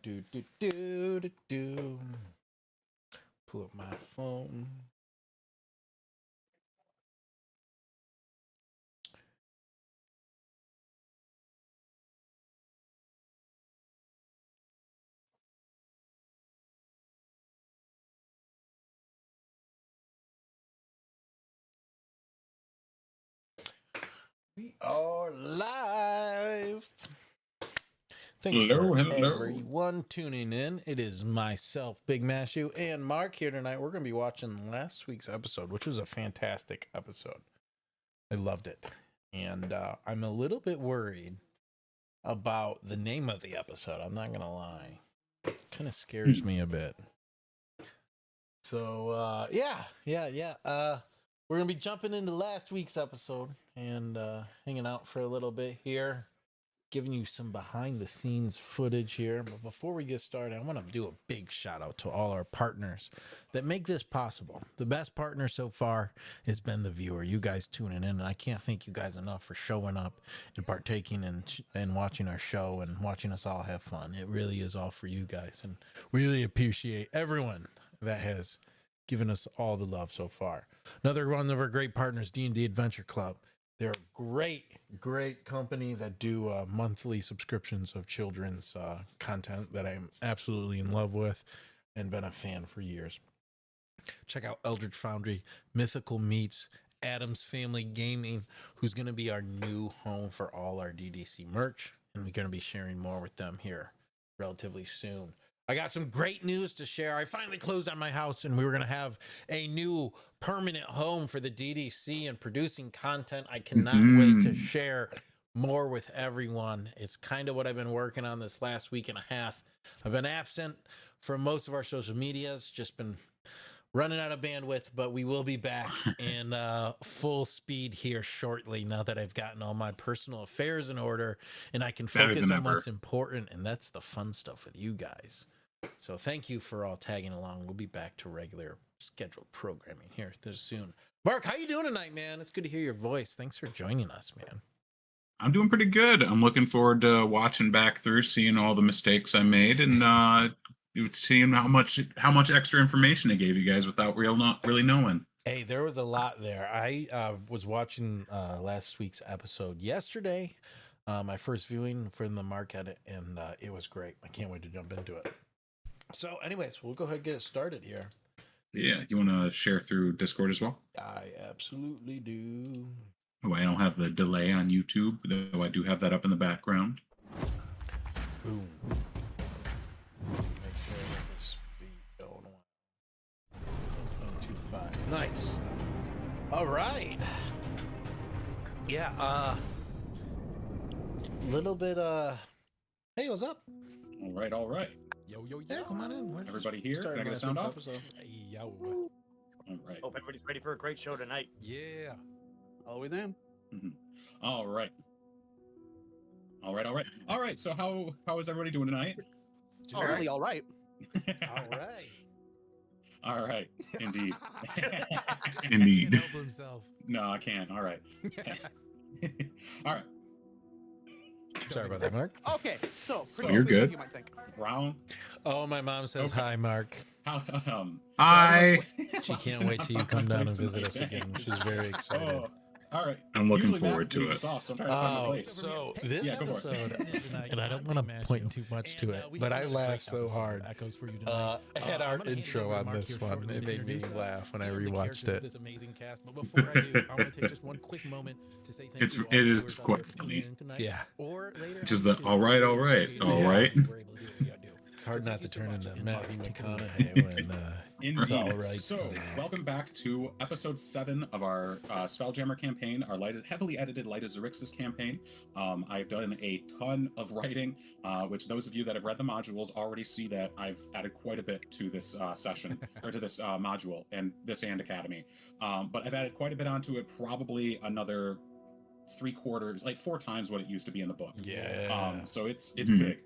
do do do do do. Pull up my phone. We are live. Thanks Hello, for hello. everyone tuning in. It is myself, Big Mashu, and Mark here tonight. We're going to be watching last week's episode, which was a fantastic episode. I loved it. And I'm a little bit worried about the name of the episode. I'm not going to lie. It kind of scares me a bit. So, yeah. We're going to be jumping into last week's episode and hanging out for a little bit here, giving you some behind the scenes footage here. But before we get started, I want to do a big shout out to all our partners that make this possible. The best partner so far has been the viewer, you guys tuning in. And I can't thank you guys enough for showing up and partaking and watching our show and watching us all have fun. It really is all for you guys. And we really appreciate everyone that has given us all the love so far. Another one of our great partners, D&D Adventure Club. They're a great company that do monthly subscriptions of children's content that I'm absolutely in love with and been a fan for years. Check out Eldritch Foundry, Mythical Meats, Adam's Family Gaming, who's going to be our new home for all our DDC merch. And we're going to be sharing more with them here relatively soon. I got some great news to share. I finally closed on my house and we were going to have a new permanent home for the DDC and producing content. I cannot wait to share more with everyone. It's kind of what I've been working on this last week and a half. I've been absent from most of our social medias, just been running out of bandwidth, but we will be back in full speed here shortly now that I've gotten all my personal affairs in order and I can focus on what's important, and that's the fun stuff with you guys. So thank you for all tagging along. We'll be back to regular scheduled programming here soon. Mark, how you doing tonight, man? It's good to hear your voice. Thanks for joining us, man. I'm doing pretty good. I'm looking forward to watching back through, seeing all the mistakes I made, and seeing how much extra information I gave you guys without not really knowing. Hey, there was a lot there. I was watching last week's episode yesterday, my first viewing from the Mark edit, and it was great. I can't wait to jump into it. So anyways, we'll go ahead and get it started here. Yeah, you want to share through Discord as well? I absolutely do. Oh, I don't have the delay on YouTube, though I do have that up in the background. Boom. Make sure the speed going on. 1.25. Nice. All right. Yeah, little bit hey, what's up? All right. Yo, yeah, come on in. Everybody here? Can I get a sound off? Yo. All right. Hope everybody's ready for a great show tonight. Yeah. Always am. Mm-hmm. All right. So how is everybody doing tonight? Apparently, all right. All right. Indeed. Indeed. He can't help himself. No, I can't. All right. All right. Sorry about that, Mark. Okay, so you're good. You might think. Round. Oh, my mom says hi, Mark. Hi. She can't wait till you come down and visit us again. She's very excited. Oh, all right. I'm looking forward to it. So this episode, and I don't want to point too much to it, but I laughed so hard at our intro on this one. It made me laugh when I rewatched it. But before I do, I want to take just one quick moment to say thank you. It is quite funny. Yeah. Just the all right. It's hard not to turn into Matthew McConaughey when it's all right. So, welcome back to episode 7 of our Spelljammer campaign, our heavily edited Light as Zerixis campaign. I've done a ton of writing, which those of you that have read the modules already see that I've added quite a bit to this session, or to this module, and this and Academy. But I've added quite a bit onto it, probably another 3/4, like 4 times what it used to be in the book. Yeah. So it's big.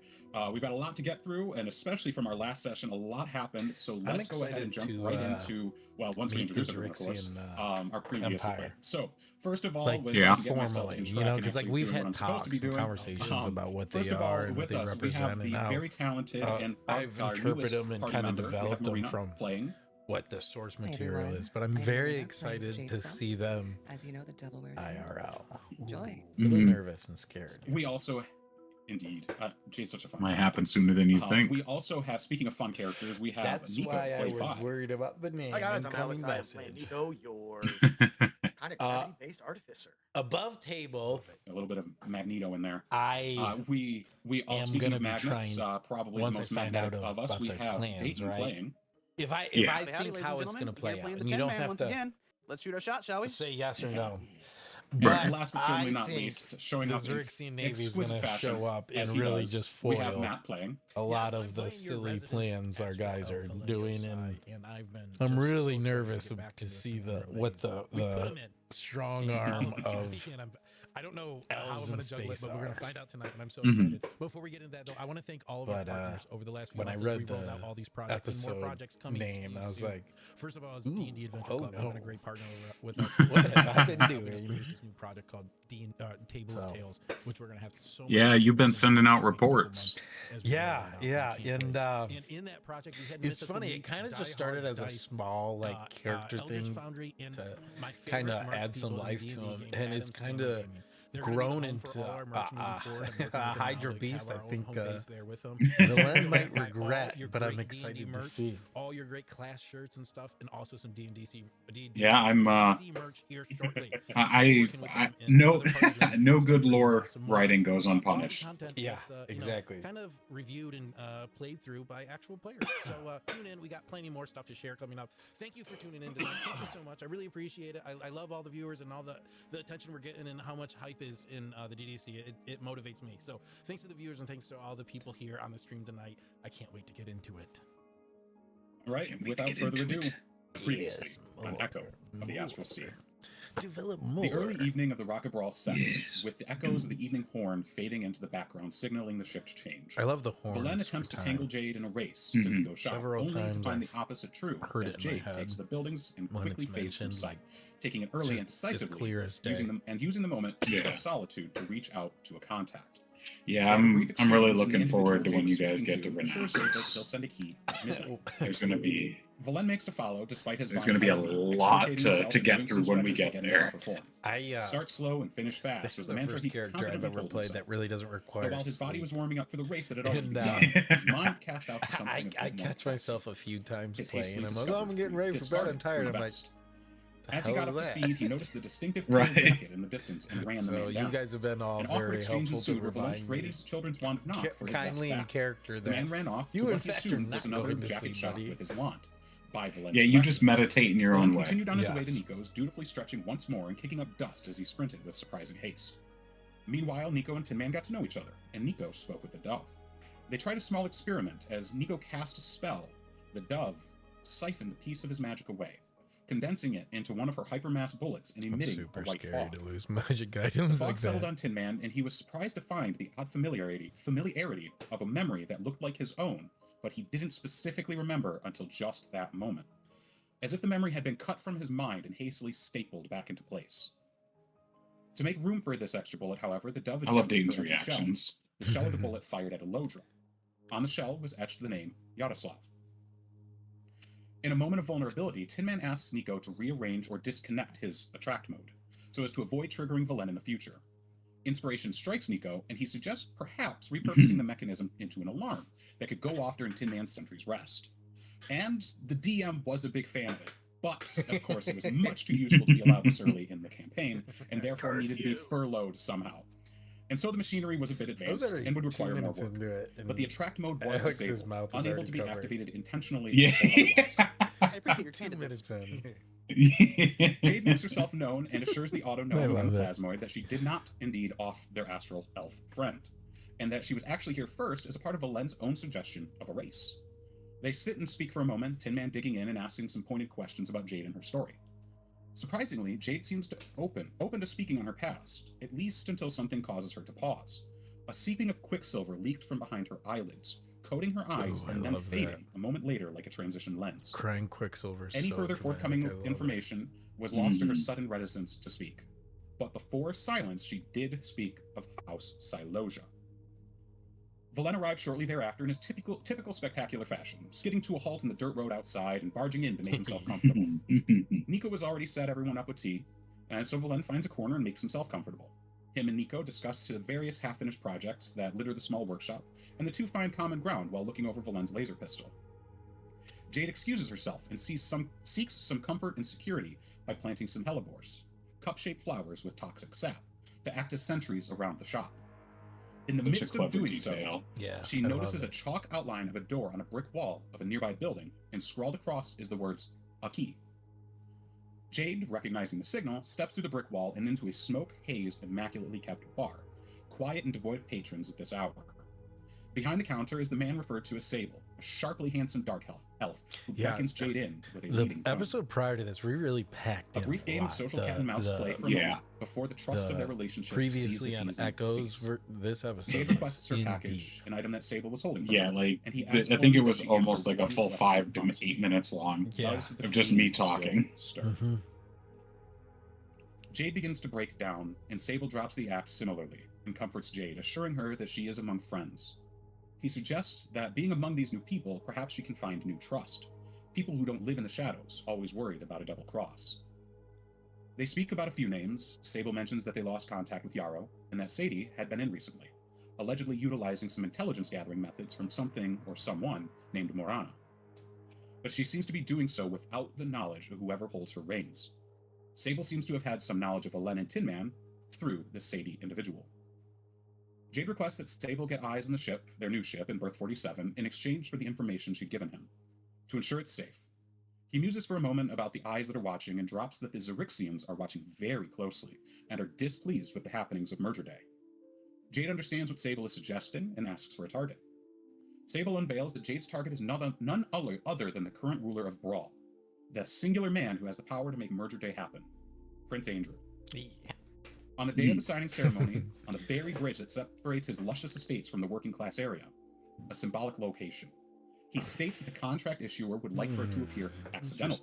We've got a lot to get through, and especially from our last session, a lot happened. So let's go ahead and jump right into, well, once we introduce everyone, of course, our previous event. So first of all, like with formally, you know, because like we've had talks and conversations about what they are and what they represent, and now very talented and I've interpreted them and kind of developed them from playing what the source material is. But I'm very excited to see them as you know, the devil wears IRL. Joy. A little nervous and scared. We also, indeed, Jade's such a fun. Might happen sooner than you think. We also have, speaking of fun characters, we have. That's Nico why I was by. worried about the name. Hi guys, I'm incoming Alex. I'm playing message. Nico, your kind of gravity-based artificer. Above table, A little bit of Magneto in there. I we all am speaking gonna of be magnets, trying, probably once the I most find magnetic out of us. about We their have plans, Dayton right? playing. if I Yeah. think ladies how and it's gentlemen. gonna play Again, out, playing the and you 10 don't man have once to again. Let's shoot our shot, shall we? say yes or no. But But last but certainly I not think least, showing the up in Xerxes Navy is exquisite gonna fashion, show up as and he really does. just We have foil Matt playing. a lot I'm of the playing your silly resident plans our Astral guys are Alpha doing, Lego and I've been I'm just really so excited nervous get back to this see and what we put the 'em in. strong All arm the of weekend, I don't know how elves I'm in going to juggle it, space but we're going are. to find out tonight, and I'm so Mhm. excited. Before we get into that, though, I want to thank all of But, our partners over the last few when I months. read we rolled the out all these projects and more episode projects coming name, to you I was soon. like, First of all, is ooh, D&D Adventure oh Club. They've been a no. great partner with us. What have I been We doing? introduced this new project called Table of So. Tales, which we're going to have so Yeah, much you've been fun sending out doing next couple reports. months as we roll Yeah, that out. yeah, I can't and wait. And in that project, we had it's Mythical funny. It Weeks, kind of Die just started Hard as a Dice, small like character Eldritch thing Foundry, and to my favorite kind of merch add some people in life the to D&D them, game, and it's Adam's kind Family of Gaming. They're gonna be the grown home for into all our merch moving forward, and we're working a with them Hydra now to Beast. have I our own think home base there with them. the You're Len gonna might buy all regret, your but I'm great D&D excited to merch, see. all your great class shirts and stuff, and also some D&D Yeah, I'm, merch here shortly. So we're I working with them and no other partners like no Force good and, lore some more. writing goes All the unpunished. content Yeah, that's, exactly. kind of reviewed and played through by actual players. So tune in. We got plenty more stuff to share coming up. Thank you for tuning in tonight. Thank you so much. I really appreciate it. I love all the viewers and all the attention we're getting and how much hype is in the DDC. It motivates me. So thanks to the viewers and thanks to all the people here on the stream tonight. I can't wait to get into it. All right, Can't wait to without get further into ado, it. previously Yes, on more, Echo of the Astral Sea. Develop more. The early evening of the Rocket Brawl sets, Yes. with the echoes of the evening horn fading into the background, signaling the shift change. I love the horns. Valen attempts for to tangle time. Jade in a race Mhm. to Nico's shop, Several only to times find I've the opposite true, heard as it in my Jade head takes the buildings and when quickly it's fades from mentioned, sight, taking it early and just as decisively, clear as day. using the moment to Yeah. have solitude to reach out to a contact. Yeah, They have a brief I'm really exchange, and the looking forward to individual when you Jade guys is get to speaking assures Jade that Renaissance. he'll send a key at midnight. There's gonna be Valen makes to follow, despite his There's vine gonna be a health, lot extricating to himself and get doing through some when we stretches get to there. in proper form. I Start slow and finish fast this was is the the mantra first he character I've confidently ever told played himself. that really doesn't require But while his body sleep. was warming up for the race that had already And, begun, his mind cast out to something I a bit more catch myself a few times His playing, hastily and I'm like, discovered oh, I'm getting ready for bed. discarded I'm tired. from I'm the like, vest. the As he hell got is up to that? speed, he noticed the distinctive Right. tail jacket in the distance and ran the So man you down. guys have been all An awkward very exchange helpful to ensued where Valen remind traded me his children's wand of knock for his vest kindly in back. character The man that ran off you to in what he fact are assumed not was another going to jacket sleep, shot buddy. with his wand. By Valen's yeah, you just direction. meditate in your Valen own way. continued on his way to Yes. Nico's, dutifully stretching once more and kicking up dust as he sprinted with surprising haste. Meanwhile, Nico and Tin Man got to know each other, and Nico spoke with the dove. They tried a small experiment as Nico cast a spell. The dove siphoned a piece of his magic away, condensing it into one of her hypermass bullets and It's emitting super a white scary fog. to lose magic The items fog like settled that. on Tin Man, and he was surprised to find the odd familiarity of a memory that looked like his own, but he didn't specifically remember until just that moment. As if the memory had been cut from his mind and hastily stapled back into place. To make room for this extra bullet, however, the dove I love ejected Dayton's her empty shell. reactions. The shell of the bullet fired at a low drop. On the shell was etched the name Yaroslav. In a moment of vulnerability, Tin Man asks Nico to rearrange or disconnect his attract mode, so as to avoid triggering Valen in the future. Inspiration strikes Nico, and he suggests perhaps repurposing the mechanism into an alarm that could go off during Tin Man's sentry's rest. And the DM was a big fan of it, but of course it was much too useful to be allowed this early in the campaign, and therefore needed to be furloughed somehow. And so the machinery was a bit advanced and would require more work. But the attract mode was Alex's disabled, mouth is unable already to be covered. activated intentionally Yeah. or otherwise. I appreciate your 2 candidates. minutes in. Jade makes herself known and assures the auto I gnome love and it. plasmoid that she did not indeed off their astral elf friend, and that she was actually here first as a part of Valen's own suggestion of a race. They sit and speak for a moment, Tin Man digging in and asking some pointed questions about Jade and her story. Surprisingly, Jade seems to open to speaking on her past, at least until something causes her to pause. A seeping of quicksilver leaked from behind her eyelids, coating her eyes I and then love fading that. a moment later like a transition lens. Crying Quicksilver. is Any so further dramatic. forthcoming I love it. information was lost to her sudden reticence to speak. But before silence, she did speak of House Silosia. Valen arrived shortly thereafter in his typical spectacular fashion, skidding to a halt in the dirt road outside and barging in to make himself comfortable. Nico was already set everyone up with tea, and so Valen finds a corner and makes himself comfortable. Him and Nico discuss the various half-finished projects that litter the small workshop, and the two find common ground while looking over Valen's laser pistol. Jade excuses herself and seeks some comfort and security by planting some hellebores, cup-shaped flowers with toxic sap, to act as sentries around the shop. In the midst of doing so, she notices a chalk outline of a door on a brick wall of a nearby building, and scrawled across is the words, "A key." Jade, recognizing the signal, steps through the brick wall and into a smoke-hazed, immaculately kept bar, quiet and devoid of patrons at this hour. Behind the counter is the man referred to as Sable, a sharply handsome dark elf who beckons Jade in with a leading tone. Episode prior to this, we really packed in a brief game of social cat and mouse play for a moment before the trust of their relationship previously on Echoes. This episode, Jade requests her package, an item that Sable was holding for her, like and he I think it was almost like a full 5 to 8 minutes long of just me talking. Jade begins to break down, and Sable drops the act similarly and comforts Jade, assuring her that she is among friends. He suggests that being among these new people, perhaps she can find new trust. People who don't live in the shadows, always worried about a double cross. They speak about a few names. Sable mentions that they lost contact with Yarrow, and that Sadie had been in recently, allegedly utilizing some intelligence gathering methods from something or someone named Morana. But she seems to be doing so without the knowledge of whoever holds her reins. Sable seems to have had some knowledge of Valen and Tin Man through the Sadie individual. Jade requests that Sable get eyes on the ship, their new ship in Berth 47, in exchange for the information she'd given him, to ensure it's safe. He muses for a moment about the eyes that are watching and drops that the Xerixians are watching very closely and are displeased with the happenings of Merger Day. Jade understands what Sable is suggesting and asks for a target. Sable unveils that Jade's target is none other than the current ruler of Brawl, the singular man who has the power to make Merger Day happen, Prince Andrew. On the day of the signing ceremony, on the very bridge that separates his luscious estates from the working class area, a symbolic location, he states that the contract issuer would like for it to appear accidental,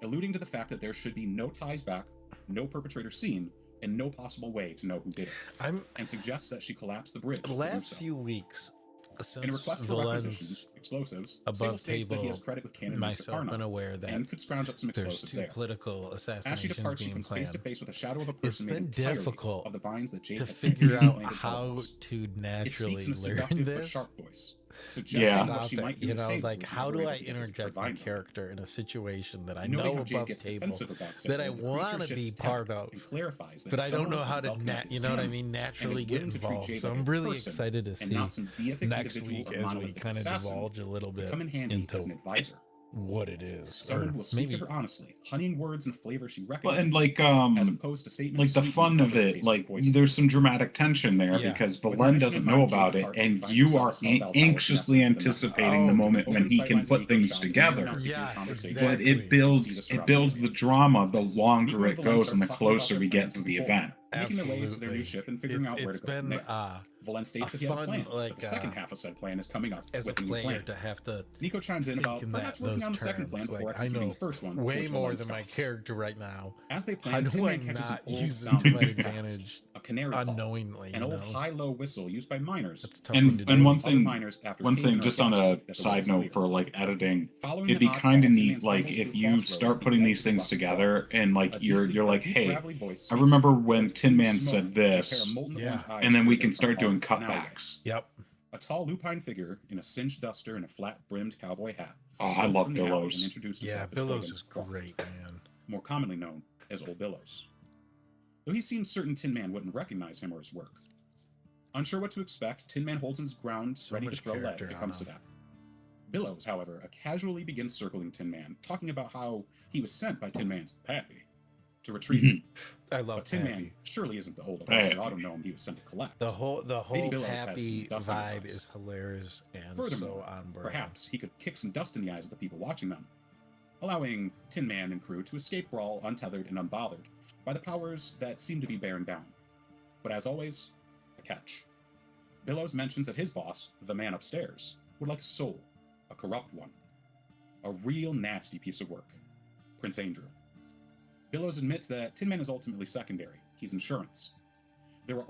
alluding to the fact that there should be no ties back, no perpetrator seen, and no possible way to know who did it, and suggests that she collapse the bridge. The last few weeks, in a request for requisitions, explosives, Sable states that he has credit with Canon Mr. Carnot, and could scrounge up some explosives there. Political assassinations. As she departs, she comes face to face with a shadow of a person made entirely difficult of the vines that Jade to had figure out planted how flowers. to naturally It speaks in a learn seductive but this. sharp voice, suggesting what she Stop might it. do You with know, Sable like if she how were do able I to get her to interject my vines on. character in a situation that I Knowing know how Jade above gets table defensive about that Sable, I the creature want to be shifts part tack of, and clarifies that but I don't someone know how as to, welcoming as you know what I him mean, and naturally is get willing to treat involved. Jade So like I'm a really person excited to and see not some deific next individual week or as we monolithic kind of assassin divulge a little bit come in handy into as an advisor. what it is. Someone or who will speak maybe to her honestly, honeying words and flavor she Well, recognizes, and like as opposed to statements the sweetened fun with of other it, tastes like poison. there's some dramatic tension there because With Valen mission doesn't in know mind, about Jade it, departs and finds you herself are a small bell tower anxiously nestled into the anticipating the mountain. moment With when open he sight can lines of put things Eco Shop, together. you may Yes, not conversation. exactly. But See it builds the the drama the longer Nico it and Valen goes start and the talking about closer their we get plans to the moving event. forward, making their way to their new ship and figuring out where to go from there. Valen states that he has a plan, but the second half of said plan is coming up as a with a new player plan. to have to Nico chimes in about think perhaps in working those on the second plan terms. before Like, I executing know the first one, way which more Valen than my scoffs. character right now. As they How plan, do Tin I Man catches an not old use this sound to my from his past, advantage a canary call, unknowingly? an You old know? high-low whistle used by miners. That's a tough one to And do. one Other thing, miners after caving just on gas a leak that the side roads note clear. for like editing, Following it'd the be odd kind of call, Tin Man neat, like stumbles if to a you crossroad start and putting led these to things rocky together and like A you're deeply- like, deep hey, gravelly voice I speaks remember up. when There's Tin blue Man smoke, said a pair of this, molten Yeah. orange eyes and then we peering can from start the hall doing of an alleyway. cutbacks. Yep. A tall lupine figure in a singed duster and a flat-brimmed cowboy hat. Oh, I emerged love from the alley Billows. And introduced Yeah, himself as Billows Hogan is Croft, great, man. more commonly known as Old Billows. Though he seems certain Tin Man wouldn't recognize him or his work. Unsure what to expect, Tin Man holds his ground, So ready to much throw lead if character it comes on to that. Billows, however, casually begins circling Tin Man, talking about how he was sent by Tin Man's pappy to retrieve him. I love But Tin Man Pappy. surely isn't the old Pappy. auto gnome he was sent to collect. The whole Billows has Pappy some dust in his vibe eyes. is hilarious and Furthermore, so on brand. perhaps he could kick some dust in the eyes of the people watching them, allowing Tin Man and crew to escape Brawl untethered and unbothered by the powers that seem to be bearing down. But as always, a catch. Billows mentions that his boss, the man upstairs, would like a soul, a corrupt one. A real nasty piece of work. Prince Andrew. Billows admits that Tin Man is ultimately secondary. He's insurance. There were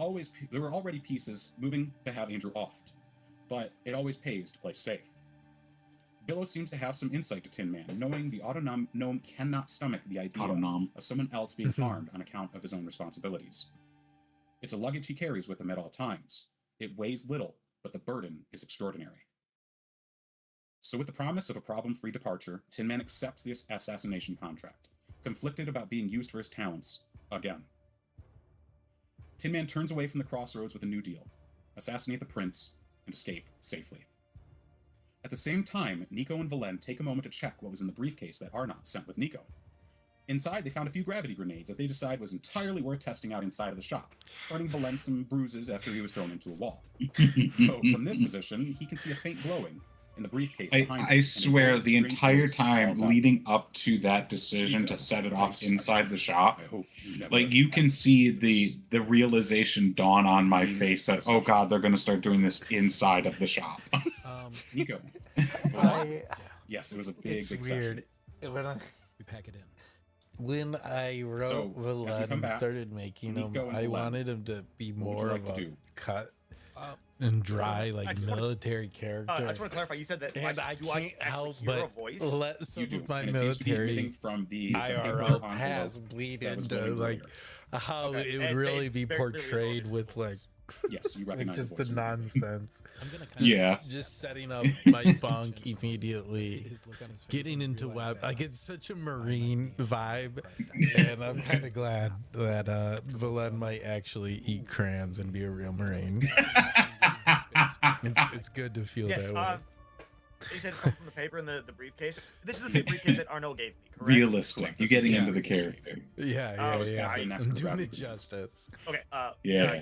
already pieces moving to have Andrew offed, but it always pays to play safe. Billows seems to have some insight to Tin Man, knowing the Autonom cannot stomach the idea of someone else being harmed on account of his own responsibilities. It's a luggage he carries with him at all times. It weighs little, but the burden is extraordinary. So with the promise of a problem-free departure, Tin Man accepts the assassination contract, conflicted about being used for his talents again. Tin Man turns away from the crossroads with a new deal: assassinate the prince and escape safely. At the same time, Nico and Valen take a moment to check what was in the briefcase that Arnott sent with Nico. Inside, they found a few gravity grenades that they decide was entirely worth testing out inside of the shop, earning Valen some bruises after he was thrown into a wall. So from this position, he can see a faint glowing in the briefcase behind him. I swear, the entire voice time calls out, leading up to that decision Nico, to set it off I inside the shop, hope you never like you can have to see this. the realization dawn on my face that, oh god, they're going to start doing this inside of the shop. Nico. I, Yes, it was a big, it's big weird. session. We pack it in. When I wrote So, as we Valen come and back, started making him, Nico and I Valen, wanted him to be what would you more like of to a do? cut and dry, like I just wanna- military character. I just want to clarify. You said that. And like, I do can't actually help hear a but voice? let some You do. of my And it seems to be emitting military from the IRL paper past envelope bleed that was into glowing like earlier. how Okay, it would and really they be very clearly portrayed noticed with his like voice. Yes, you recognize just the the voice immediately. nonsense. I'm gonna Yeah. Just setting up my bunk immediately, His look on his face getting when he into realized web. that, Like it's such a marine I might be vibe, right down. and I'm kind of glad that Valen might actually eat crayons and be a real marine. It's good to feel Yes. that way. You said it's come from the paper in the briefcase. This is the same briefcase that Arno gave me, correct? Realistic. Correct. You're This is getting the into the briefcase. character. Yeah, I was yeah. back there next I'm to the doing gravity it grenades. justice. Okay. Yeah.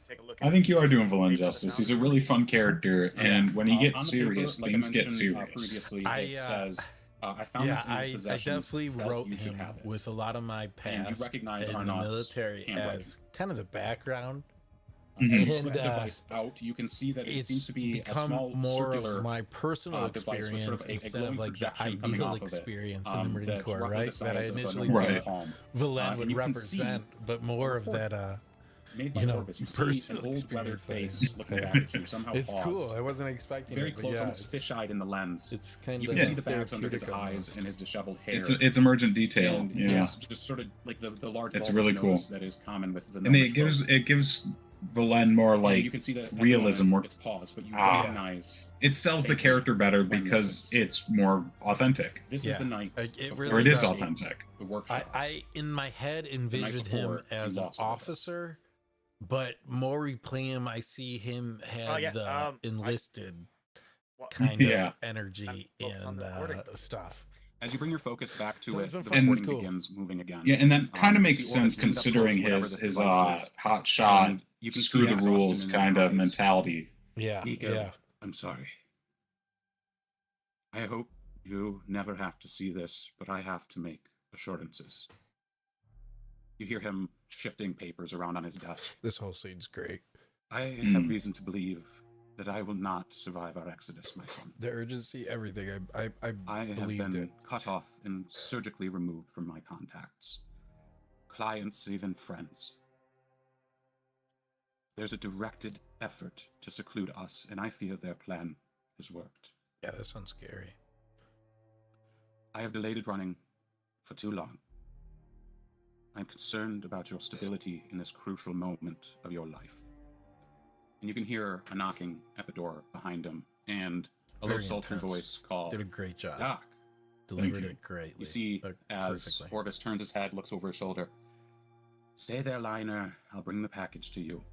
Take a look. I think you are doing Valen Paper, the justice. He's a sound. really fun character, and when he On gets the paper, serious, like I things get mentioned, serious. previously, I, it says, I found Yeah, this in his I possessions. definitely felt wrote you should him have it. with a lot of my And you past recognize in the Arnott's military handwriting. as kind of the background. As you And, slip the device out, you can see that it It's seems to be a become small more circular of my personal device with experience sort of a instead glowing of like the projection coming ideal off of it, experience in the Marine that's Corps, roughly right? the That I size of a initially normal Right. thought palm. Valen and would you can see represent, but more of report that, made by you know, Orvis. You see an personal old weathered experience. face looking back at you, somehow it's paused. cool. I wasn't expecting Very it, but close, yeah, almost it's, fish-eyed in the lens. it's kind You of can see the bags under his therapeutic eyes almost. and his disheveled hair. It's emergent detail. and Yeah. just sort of like the large It's bulbous really cool. nose that is common with the And gnomish it gives folk. Valen more And like you can see that at the realism, moment more- it's paused, but you Ah. recognize it sells the faintly character better when because this is. it's more authentic, This Yeah. is the night. Like, it before really or it you is does. escape authentic. The workshop. I in my head envisioned before, him you as an lost all of us. officer, but more we play him, I see him had yeah, the enlisted What- kind Yeah. of energy Focus on and the recording. Stuff. As you bring your focus back to So it, it's been the fun. recording It's cool. begins moving again. Yeah, and that kind of you makes see Orvis sense leans up close to considering whatever his this device is, hot shot, and you can screw see the exhaustion rules in his kind of eyes. mentality. Yeah, Nico, yeah. I'm sorry. I hope you never have to see this, but I have to make assurances. You hear him shifting papers around on his desk. This whole scene's great. I have Mm. reason to believe that I will not survive our exodus, my son. The urgency, everything. I I have believed been it. cut off and surgically removed from my contacts, clients, even friends. There's a directed effort to seclude us, and I fear their plan has worked. Yeah, that sounds scary. I have delayed it running for too long. I'm concerned about your stability in this crucial moment of your life. And you can hear a knocking at the door behind him, and a low Very sultry intense. voice call, Did a great job. Doc. Delivered you. it greatly. You see, as perfectly. Orvis turns his head, looks over his shoulder. Stay there, Liner. I'll bring the package to you.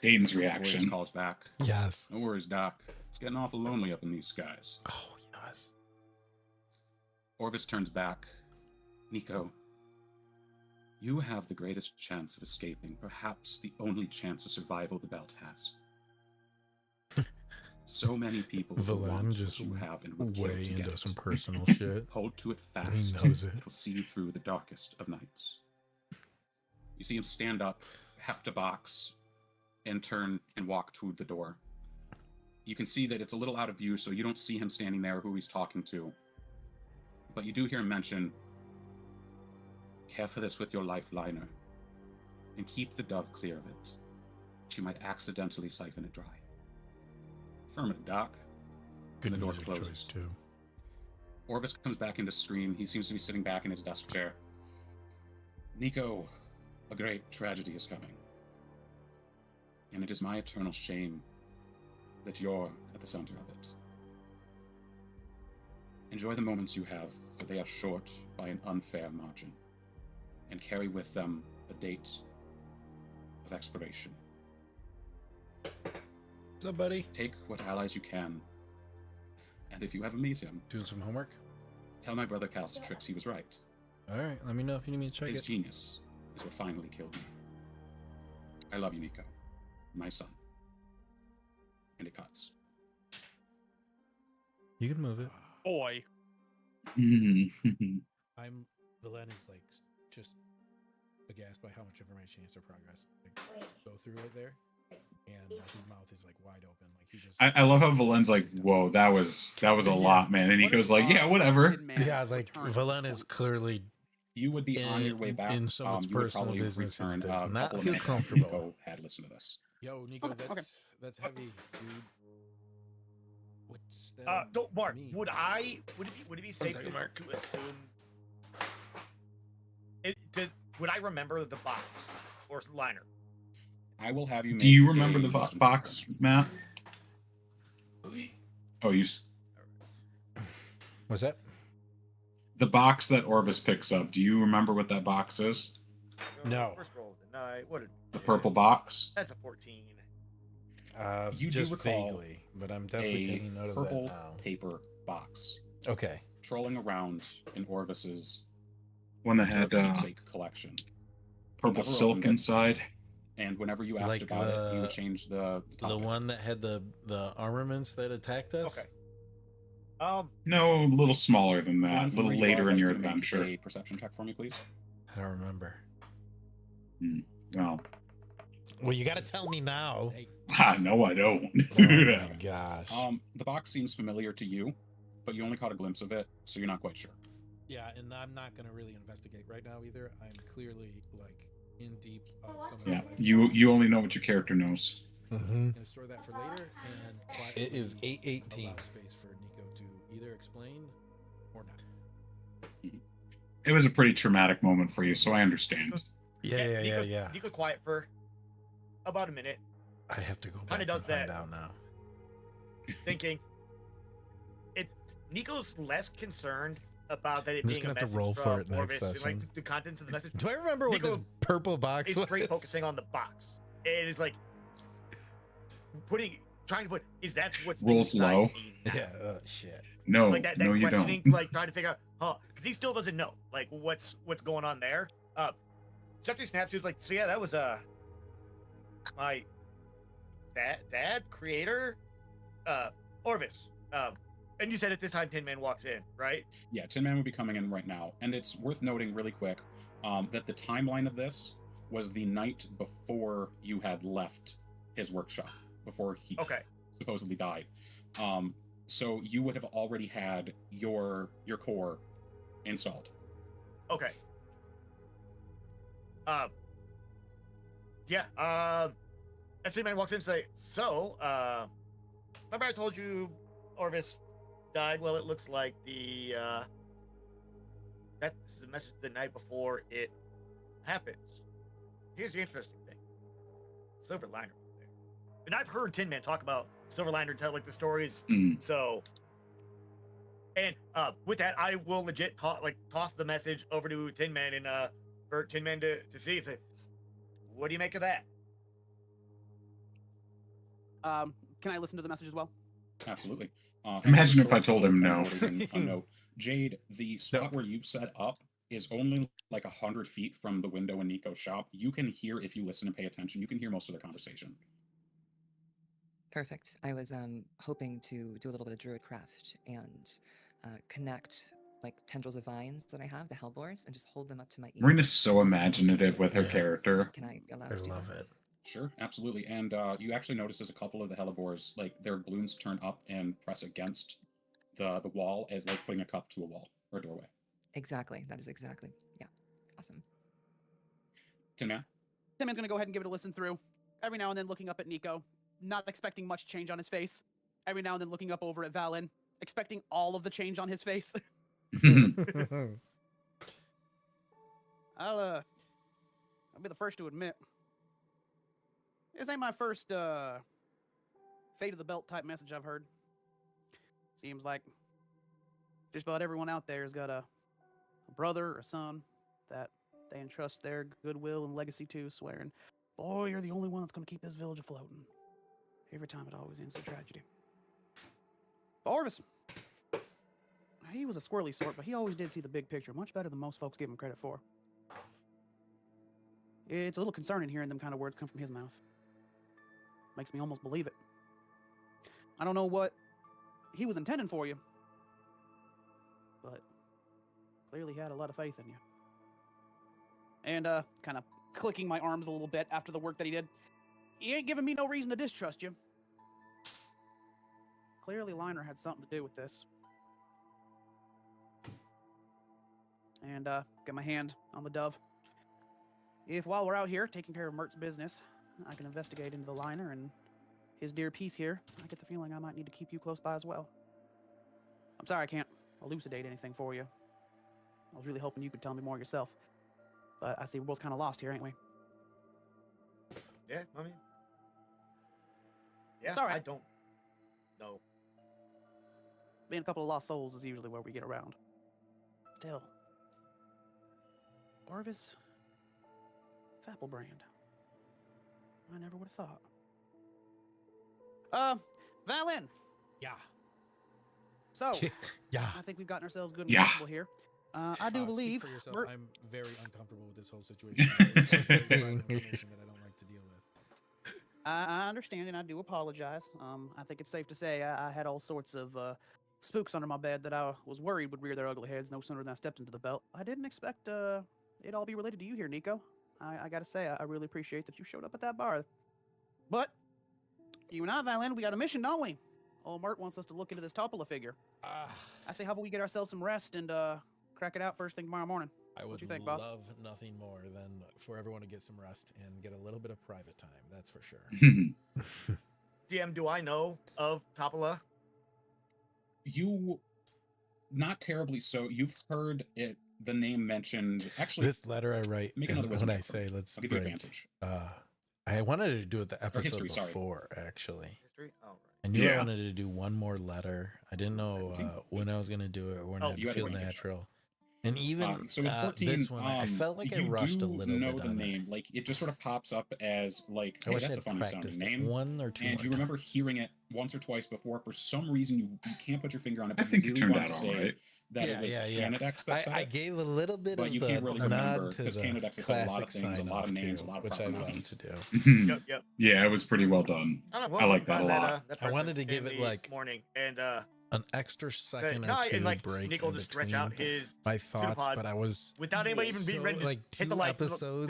Dayton's Voice reaction. calls back. Yes. No worries, Doc. It's getting awful lonely up in these skies. Oh, yes. Orvis turns back. Nico, you have the greatest chance of escaping, perhaps the only chance of survival the belt has. So many people will Valen want just what you have and would kill way to get into it. some personal shit. Hold to it fast. He knows it. It will see you through the darkest of nights. You see him stand up, heft a box, and turn and walk to the door. You can see that it's a little out of view, so you don't see him standing there, who he's talking to. But you do hear him mention, care for this with your lifeliner, and keep the dove clear of it. She might accidentally siphon it dry. Affirmative, Doc. Good the door music closes. choice too. Orvis comes back into screen. He seems to be sitting back in his desk chair. Nico, a great tragedy is coming. And it is my eternal shame that you're at the center of it. Enjoy the moments you have, for they are short by an unfair margin, and carry with them a date of expiration. What's up, buddy? Take what allies you can, and if you ever meet him, Doing some homework? tell my brother Calcitrix he was right. All right, let me know if you need me to check His it. genius is what finally killed me. I love you, Nico. My son. And it cuts. You can move it. Boy. I'm Velen is like just aghast by how much information he has to progress. Like, go through right there, and his mouth is like wide open. Like he just. I love how Valen's like, whoa, that was a Yeah. lot, man. And he What goes if, like, yeah, whatever. Tin Man Yeah, like returned at Velen this is point? clearly You would be on your way back. in someone's you would personal probably business and return does a not couple of feel minutes comfortable. after Nico had listened to this. Yo, Nico, Okay, that's heavy, dude. What's that? Don't, Mark. mean? Would it be safe second, to, Mark. to assume? Would I remember the box or liner? I will have you. Do you make remember a the wisdom box, check. Matt? Oh, What's that? the box that Orvis picks up. Do you remember what that box is? No. First roll of the night. What? The purple box. That's a 14. You do just recall vaguely, but I'm definitely A taking note of purple that now. paper box Okay. trolling around in Orvis's One that had keepsake collection. purple Never silk opened it. inside. And whenever you asked Like about it, he the- would change the The topic. one that had the armaments that attacked us. Okay. No, a little smaller than Fun that. A from little where you later are, in I'd your like you to make adventure. A perception check for me, please. I don't remember. Well, Well, you got to tell me now. no, I don't. Oh my gosh. The box seems familiar to you, but you only caught a glimpse of it, so you're not quite sure. Yeah, and I'm not gonna really investigate right now either. I'm clearly like in deep of some of Yeah, the life. you only know what your character knows. I'm gonna store that for later, and It is quietly 8:18. allow space for Nico to either explain or not. It was a pretty traumatic moment for you, so I understand. Nico quiet for about a minute, I have to go back Kinda does and find that. out now. thinking. Nico's less concerned about that it I'm just being a gonna have to message roll from for it next Orvis and, session. like the contents of the message. Do I remember what Nico this purple box It's was? straight focusing on the box. It is like trying to put. Is that what's Rolls inside low. me now? Yeah. Oh shit. No, Like that no, you questioning, don't. like trying to figure out, because he still doesn't know, like what's going on there. Jeffrey snaps. He was like, so yeah, that was my dad, creator, Orvis. And you said at this time Tin Man walks in, right? Yeah, Tin Man would be coming in right now. And it's worth noting really quick that the timeline of this was the night before you had left his workshop, before he Okay. supposedly died. So you would have already had your core installed. Okay. Yeah. As Tin Man walks in and say, so, remember I told you Orvis died? Well, it looks like this is a message the night before it happens. Here's the interesting thing. Silver Liner was there. And I've heard Tin Man talk about Silver Liner tell like the stories. So and with that, I will legit toss the message over to Tin Man and for Tin Man to see and say, what do you make of that? Can I listen to the message as well? Absolutely. Imagine and if I told him no. note in a note. Jade, the spot where you set up is only like 100 feet from the window in Nico's shop. You can hear, if you listen and pay attention, you can hear most of the conversation. Perfect. I was hoping to do a little bit of druid craft and connect like tendrils of vines that I have, the hellebores, and just hold them up to my ear. Marina's so imaginative with her Yeah. character. Can I allow I to do love that? it. Sure, absolutely. And you actually notice as a couple of the hellebores, like their balloons turn up and press against the wall as like putting a cup to a wall or a doorway. Exactly. That is exactly. Yeah. Awesome. Tim, now? Tim is going to go ahead and give it a listen through. Every now and then looking up at Nico, not expecting much change on his face. Every now and then looking up over at Valen, expecting all of the change on his face. I'll be the first to admit, this ain't my first fate of the belt type message I've heard. Seems like just about everyone out there has got a brother or a son that they entrust their goodwill and legacy to, swearing, boy, you're the only one that's going to keep this village afloat. And every time it always ends in tragedy. But Orvis, he was a squirrely sort, but he always did see the big picture much better than most folks give him credit for. It's a little concerning hearing them kind of words come from his mouth. Makes me almost believe it. I don't know what he was intending for you, but clearly he had a lot of faith in you. And kind of clicking my arms a little bit after the work that he did. He ain't giving me no reason to distrust you. Clearly Liner had something to do with this. And get my hand on the dove. If while we're out here taking care of Mert's business, I can investigate into the Liner and his dear piece here, I get the feeling I might need to keep you close by as well. I'm sorry I can't elucidate anything for you. I was really hoping you could tell me more yourself. But I see we're both kind of lost here, ain't we? Yeah, I mean, yeah, It's all right. I don't know. Being a couple of lost souls is usually where we get around. Still. Orvis Fappelbrand. I never would have thought. Valen. Yeah. So, Yeah. I think we've gotten ourselves good and Yeah. comfortable here. I do Speak believe for yourself. Mert- I'm very uncomfortable with this whole situation. There's some very private information that I don't like to deal with. I understand and I do apologize. I think it's safe to say I had all sorts of spooks under my bed that I was worried would rear their ugly heads no sooner than I stepped into the belt. I didn't expect it all be related to you here, Nico. I gotta say, I really appreciate that you showed up at that bar. But you and I, Valen, we got a mission, don't we? Old Mert wants us to look into this Topola figure. I say, how about we get ourselves some rest and crack it out first thing tomorrow morning? I would you think, boss? love nothing more than for everyone to get some rest and get a little bit of private time. That's for sure. DM, do I know of Topola? You, not terribly so. You've heard it, the name mentioned. Actually, This letter I write, Make and another when wisdom I check for me. say let's I'll give you break, advantage. I wanted to do it the episode history, sorry. before, actually. History? Oh, right. I knew I Yeah. wanted to do one more letter. I didn't know 14? when I was going to do it or when Oh, I'd you had feel advantage. natural. And even So with 14, this one, I felt like I you rushed a do little know bit the on name. Like it just sort of pops up as like, it. I hey, wish that's a I'd funny sounding practiced it name. one or two And more you remember times. hearing it once or twice before. For some reason, you can't put your finger on it. I But think you it really turned want out to all say right. that Yeah, it was yeah, yeah. Canadex that said I it. gave a little bit But of you the can't really remember, nod to 'cause the Canadex has said a lot of classic things, a lot of sign-off, names, too, a lot of which I love pronouns. to do. Yep, yep. Yeah, it was pretty well done. I don't know. I like that find a lot. That I wanted person to give in it, the like, morning and An extra second no, or two and like break Nico in just stretch between out his my thoughts, pseudopod but I was without anybody even being so, ready to like hit 2 the lights. episodes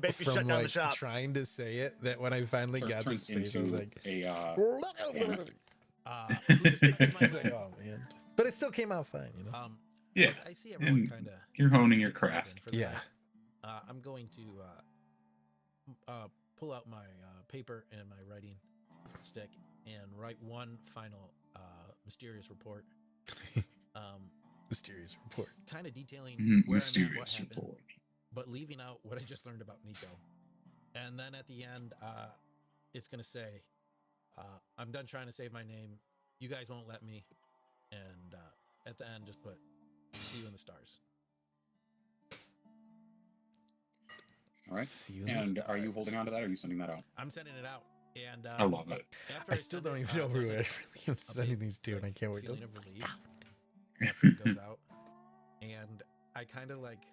Basically from shut down the like shop. trying to say it that when I finally Sort of got turns this face, I was into like, a who just picked my like, oh man, but it still came out fine, you know. Yeah, I see everyone and kind of you're honing your craft. Yeah. I'm going to pull out my paper and my writing stick and write one final mysterious report. Mysterious report. Kind of detailing where I'm at, what Mysterious happened, report. but leaving out what I just learned about Nico. And then at the end, it's going to say, I'm done trying to save my name. You guys won't let me. And at the end, just put, see you in the stars. All right. See you in the And are you stars. holding on to that, or are you sending that out? I'm sending it out. And I love it. after I still send don't it, even know who there's I a- really am a sending big, these to, and I like, can't wait to. feeling of relief after it goes out. And I kind of like,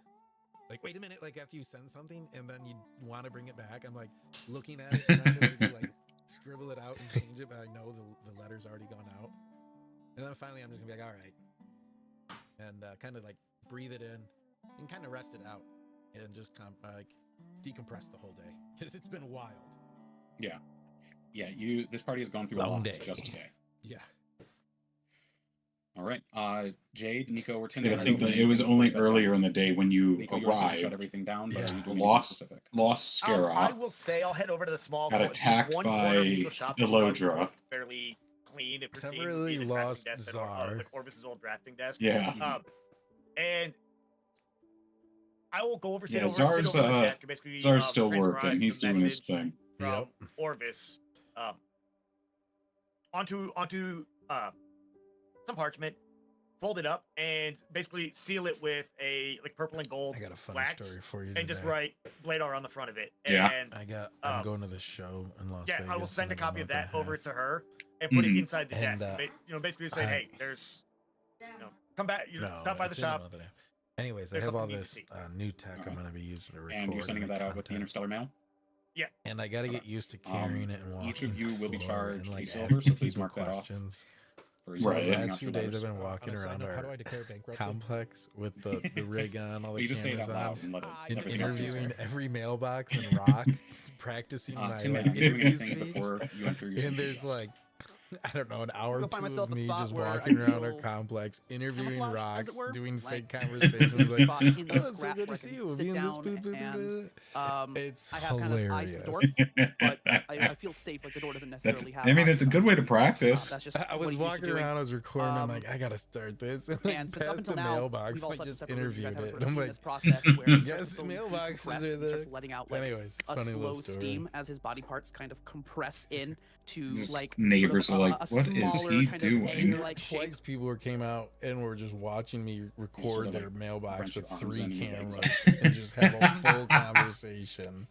wait a minute, like after you send something and then you want to bring it back, I'm like looking at it and I'm maybe like scribble it out and change it, but I know the letter's already gone out. And then finally I'm just gonna be like, all right. And kind of like breathe it in and kind of rest it out and just like decompress the whole day because it's been wild. Yeah. This party has gone through a Long lot day. just today. Yeah. All right. Jade, Nico, or Tim. I think that it was only earlier in the day when you Nico, you were supposed to shut arrived. everything down, but Yeah. are you doing anything Lost specific? I Scarab, will say I'll head over to the small got the attacked one corner of by Nico's shop that was Elodra. fairly clean and pristine. Temporarily the drafting lost desk that Czar. like Orvis's old drafting desk. Yeah. And I will go over, sit Yeah, over, Czar's, sit over at the desk and basically Czar's still transcribe working. He's the doing his message thing. from Yep. Orvis onto some parchment, fold it up, and basically seal it with a purple and gold I got a funny wax, story for you and just today. write Bladar on the front of it. Yeah. And I'm going to the show in Las yeah, Vegas. I will send a in copy of month and that a over half. to her and put it Mhm. inside the And, desk. Basically saying, hey, there's, come back, No, stop by the it's in a shop. month and a half. Anyways, I There's have all something you this need to new tech I'm Alright. going to be using to record. And you're sending my that out with the content. interstellar mail. And I got to get used to carrying it and walking. Each of you will be the floor charged and, a like, silver, asking so please people mark that off. questions. For So Right. the sending last out few your days I've letters. been walking On a side around note, how do our I declare bankruptcy? complex with the rig on, all the You just say it cameras out on, loud and let it. and everything else gets interviewing there. every mailbox and rock, practicing my Tim, like man, are you doing interview anything speech. before you enter your And sushi there's chest? like, I don't know, an hour Go or find two myself of a me spot just where I walking around our feel complex, interviewing camouflaged, as it rocks, were, doing like, fake conversations. Like, spot in the oh, it's so scrap good where to I see can you. We'll sit be in this down booth. and, It's I have kind of eyes to the door, hilarious. but I feel safe. Like the door doesn't That's. necessarily have. I mean, it's a eyes good on way it. to practice. That's just I what was he's used to walking doing. around, I was recording. I'm like, I gotta start this. And like, And since up past until the now, mailbox, we've all like slept in just separate rooms. You guys interviewed haven't it. sort And of I'm seen like, this process where he starts yes, to slowly mailboxes decompress are and starts the. letting out like Anyways, a funny slow little story. steam as his body parts kind of compress in to Just like neighbors sort are of like, a "What is smaller he kind doing?" of And egg-like shape. twice people came out and were just watching me record sort of, their like, mailbox wrench with your arms 3 in and your legs cameras and just have a full conversation.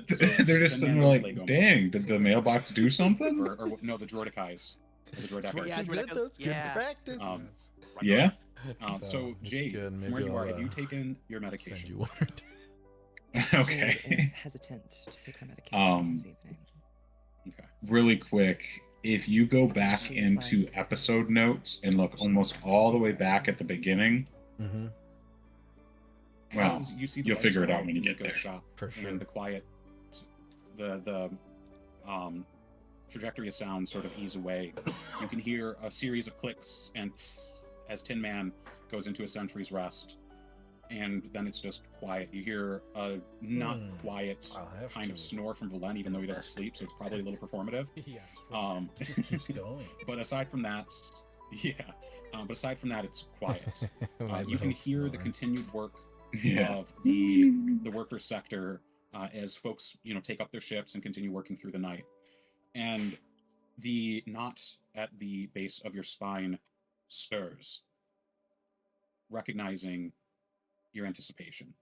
So They're spend just sitting manual there Lego like, mode. dang, did the mailbox do something? Or no, the droidic eyes. Or the droidic It's working Yeah, eyes. good Droideka's- though. It's good yeah. practice. Yeah. So it's Jade, good. from Maybe where you are, I'll, have you taken your send medication? you one. Jade Okay. is hesitant to take her medication this evening. Okay. Really quick, if you go back She into replied- episode notes and look almost all the way back at the beginning, Mm-hmm. well, As you see the you'll lights figure it go out when you in get Nico's there. shop, For sure. and the quiet, the trajectory of sound sort of ease away. You can hear a series of clicks and tss as Tin Man goes into a sentry's rest, and then it's just quiet. You hear a not quiet I'll have kind of to. snore from Valen, even though he doesn't sleep, so it's probably a little performative. Yeah. It just keeps going. But aside from that, yeah. But aside from that, it's quiet. My You can little hear the snore. continued work Yeah. of the worker sector as folks take up their shifts and continue working through the night, and the knot at the base of your spine stirs, recognizing your anticipation.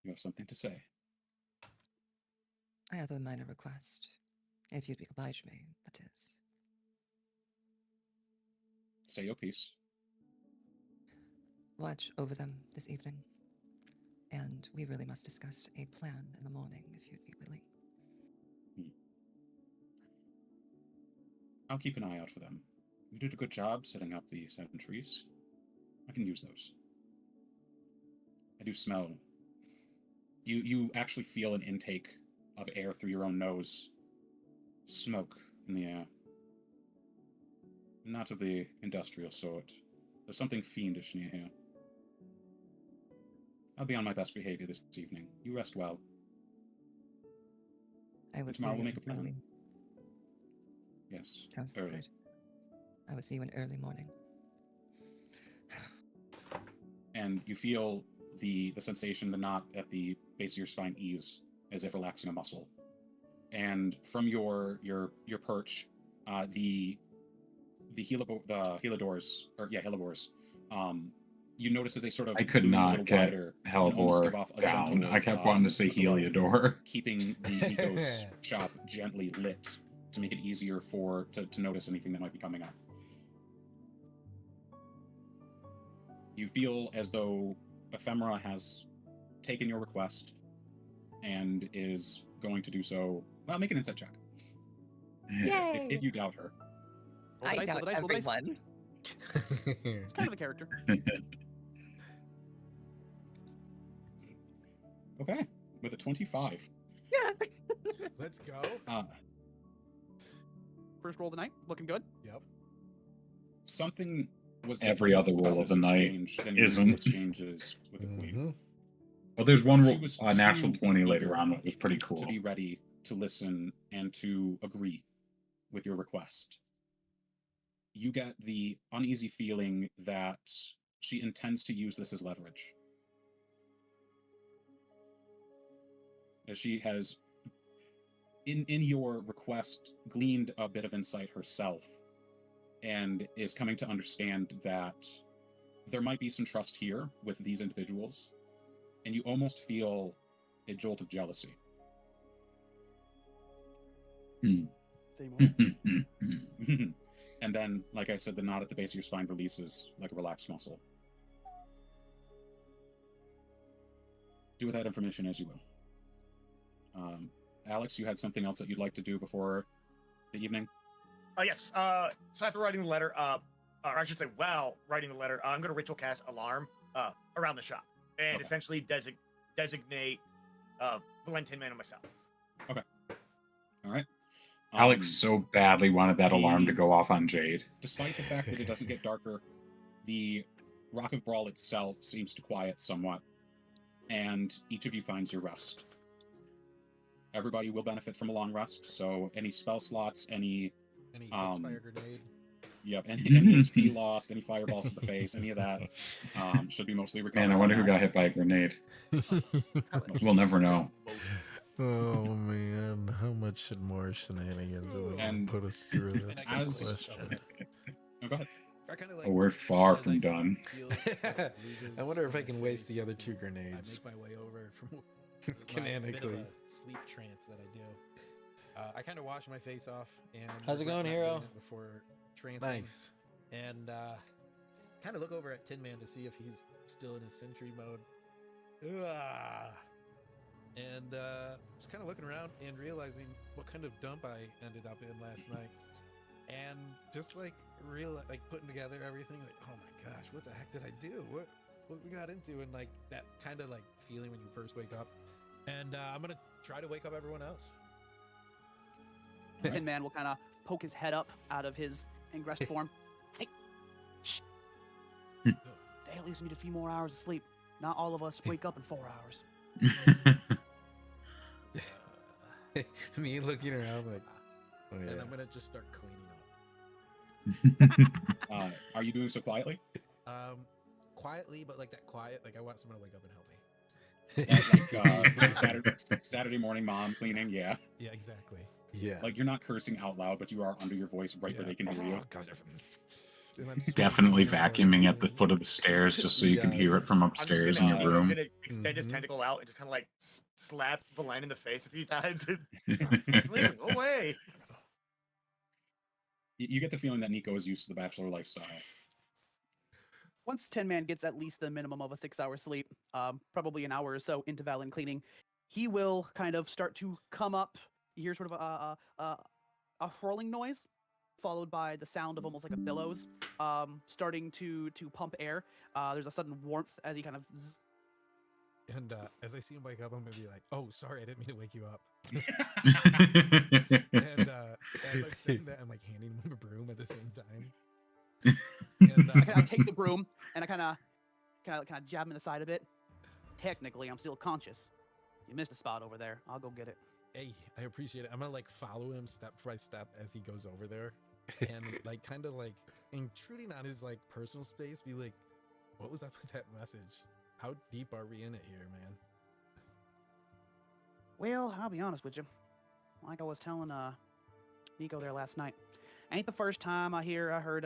You have something to say. I have a minor request. If you'd oblige me, that is. Say your piece. Watch over them this evening. And we really must discuss a plan in the morning, if you'd be willing. I'll keep an eye out for them. You did a good job setting up the sentries. I can use those. I do smell. You actually feel an intake of air through your own nose. Smoke in the air. Not of the industrial sort. There's something fiendish near here. I'll be on my best behavior this evening. You rest well. I will see Tomorrow you we'll make a plan. early. Yes. Sounds early. good. I will see you in early morning. And you feel the sensation, the knot at the base of your spine ease, as if relaxing a muscle. And from your perch, the helidors, you notice as they sort of I could loom a not little get wider and almost give Hellbore off a down. gentle, I kept wanting to say glow, Heliodor. keeping the Ego's shop gently lit to make it easier to notice anything that might be coming up. You feel as though Ephemera has taken your request and is going to do so. Well, make an insight check. If you doubt her. Roll the I dice, roll doubt the dice, roll the dice. everyone. It's kind of a character. Okay, with a 25. Yeah. Let's go. First roll of the night, looking good. Yep. Something was Every different other about roll of this the night exchange than your isn't. exchanges with the queen. Mhm. Well, there's one She was natural too 20 eager later on that was pretty cool. to be ready to listen and to agree with your request. You get the uneasy feeling that she intends to use this as leverage. As she has, in your request, gleaned a bit of insight herself and is coming to understand that there might be some trust here with these individuals, and you almost feel a jolt of jealousy. Same way. And then, like I said, the knot at the base of your spine releases like a relaxed muscle. Do with that information as you will. Alex, you had something else that you'd like to do before the evening? Yes. So after writing the letter, or I should say, while writing the letter, I'm going to ritual cast alarm around the shop and Okay. essentially designate Valentin Man and myself. Okay. All right. Alex so badly wanted that alarm to go off on Jade. Despite the fact that it doesn't get darker, the Rock of Brawl itself seems to quiet somewhat, and each of you finds your rest. Everybody will benefit from a long rest, so any spell slots, any Fire grenade. any HP lost, any fireballs to the face, any of that should be mostly recovered. Man, I wonder who got hit by a grenade. We'll never know. Oh man, how much should more shenanigans And put us through this as- question? Oh, go ahead. I kind of like. Oh, we're far as from I done. feel like it loses I wonder if I my can waste the face, other two I grenades. make my way over from my bit of Canonically. a sleep trance that I do. I kind of wash my face off and How's it regret going, not Hero? doing it before trancing. Nice. And kind of look over at Tin Man to see if he's still in his sentry mode. And just kind of looking around and realizing what kind of dump I ended up in last night, and just like putting together everything. Like, oh my gosh, what the heck did I do? What we got into? And like that kind of like feeling when you first wake up. And I'm gonna try to wake up everyone else. All right. Tin Man will kind of poke his head up out of his ingressed form. Hey, shh. They at least need a few more hours of sleep. Not all of us wake up in 4 hours. Me looking around like, oh And yeah. I'm gonna just start cleaning up. Are you doing so quietly? Quietly, but like that quiet. Like I want someone to wake up and help me. Like Saturday morning mom cleaning, yeah. Yeah, exactly. Yeah. Like you're not cursing out loud, but you are under your voice right where they can hear you. Oh, God, and I'm Definitely screaming vacuuming at the foot of the stairs just so you can hear it from I'm just upstairs gonna, in your Nico's room. gonna extend his Mhm. tentacle out and just kind of like slap Valentin in the face a few times. Leave, go away. You get the feeling that Nico is used to the bachelor lifestyle. Once Tin Man gets at least the minimum of a 6-hour sleep, probably an hour or so into Valen cleaning, he will kind of start to come up. You hear sort of a whirling noise, followed by the sound of almost like a billows, starting to pump air. There's a sudden warmth as he kind of. And as I see him wake up, I'm gonna be like, "Oh, sorry, I didn't mean to wake you up." And as I'm saying that, I'm like handing him a broom at the same time. And I take the broom and I kind of jab him in the side a bit. Technically, I'm still conscious. You missed a spot over there. I'll go get it. hey, I appreciate it. I'm gonna like follow him step by step as he goes over there, and like kind of like intruding on his like personal space. Be like, "What was up with that message? How deep are we in it here, man?" Well, I'll be honest with you. Like I was telling Nico there last night, ain't the first time I heard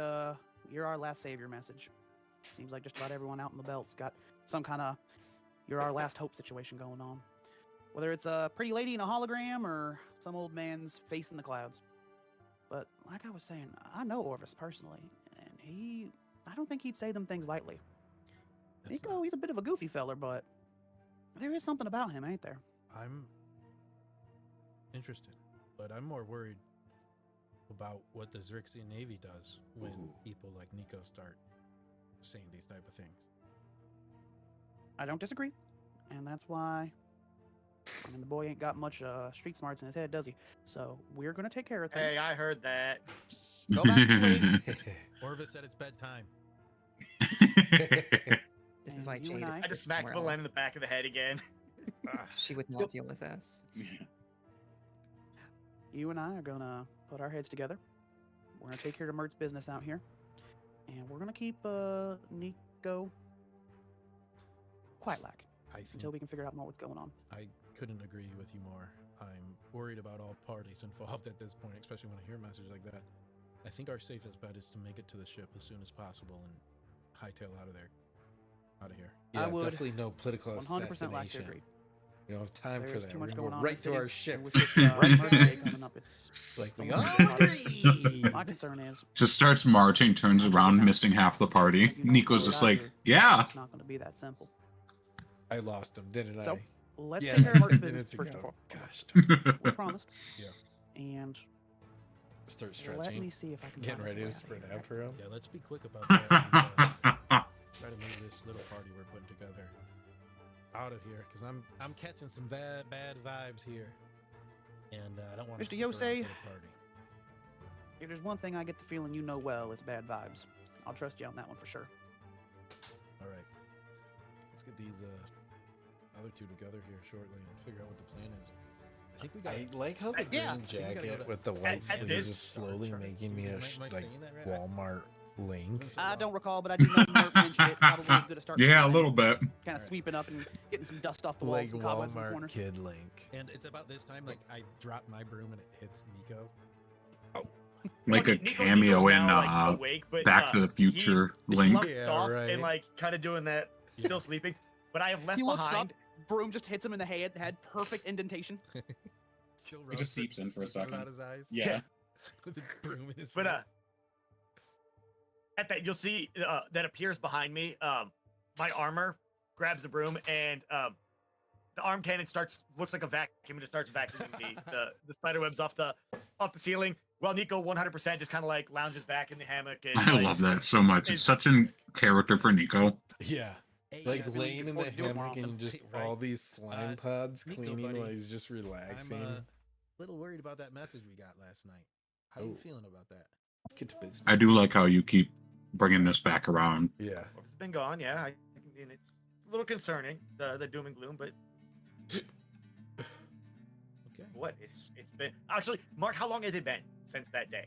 "You're our last savior" message. Seems like just about everyone out in the belt's got some kind of "You're our last hope" situation going on. Whether it's a pretty lady in a hologram or some old man's face in the clouds. But like I was saying, I know Orvis personally, and I don't think he'd say them things lightly. That's Nico, not- he's a bit of a goofy feller, but there is something about him, ain't there? I'm interested, but I'm more worried about what the Zrixian Navy does when people like Nico start saying these type of things. I don't disagree, and that's why I mean, the boy ain't got much street smarts in his head, does he? So we're gonna take care of things. Hey, I heard that. Go back to sleep. Orvis said it's bedtime. This is And why you Jade and is I just somewhere smacked Belen else. in the back of the head again. She would not deal with this. You and I are gonna put our heads together. We're gonna take care of Mert's business out here, and we're gonna keep Nico quiet like I think until we can figure out more what's going on. I couldn't agree with you more. I'm worried about all parties involved at this point, especially when I hear a message like that. I think our safest bet is to make it to the ship as soon as possible and hightail out of there. Out of here. Yeah, would definitely no political 100% like to assassination. agree. We don't have time for There's that. too We're much gonna going go on right in the to city, our and ship. with this, Right, Murder Day guys? coming up, it's Like we Oh all my agree. my concern is Just starts marching, turns I'll take it around, now. missing half the party. like, you know, Nico's what just I like, hear, yeah. it's not going to be that simple. I lost him, didn't So, I? let's Yeah, take care of 10 Mert's minutes business first ago. and foremost. Gosh, We promised. Yeah. And start let me stretching. see if I can Getting find us ready a to way sprint out of after him. Yeah, let's be quick about that. And, try to move this little party we're putting together out of here, because I'm catching some bad vibes here, and I don't want to Mr. stick around Yosei. for the party. If there's one thing I get the feeling you know well, it's bad vibes. I'll trust you on that one for sure. All right, let's get these other two together here shortly and figure out what the plan is. I think we got. I like how the Yeah. green I think we gotta go jacket to- with the white at sleeves this- is slowly making me a Am I like saying that right? Walmart link. I don't recall, but I do know Mert mentioned it's probably as good to start. Yeah, a little bit. Kind of Alright. sweeping up and getting some dust off the walls, Like some cobwebs in the Walmart corners. kid link. And it's about this time, like I drop my broom and it hits Nico. Like a Nico's cameo in now, like, awake, but, Back to the Future he's Link. slumped Yeah, off right. and like kind of doing that, still sleeping. But I have left He looks behind. up, broom just hits him in the head, perfect indentation. Still It just seeps in for a sneaking second. out his eyes. Yeah. With the broom in his But face. at that you'll see that appears behind me. My armor grabs the broom and the arm cannon looks like a vacuum and it starts vacuuming the spider webs off the ceiling. Well, Nico 100% just kind of like lounges back in the hammock. And, I like, love that so much. It's such a character for Nico. Yeah. Hey, Like I laying in the do it more hammock often. and just Right. all these slime pods Nico, cleaning buddy, while he's just I'm relaxing. a little worried about that message we got last night. How you Oh. feeling about that? Let's get to business. I do like how you keep bringing this back around. Yeah. It's been gone, yeah. I mean, it's a little concerning, the doom and gloom, but Okay. what? It's been actually, Mark. How long has it been since that day?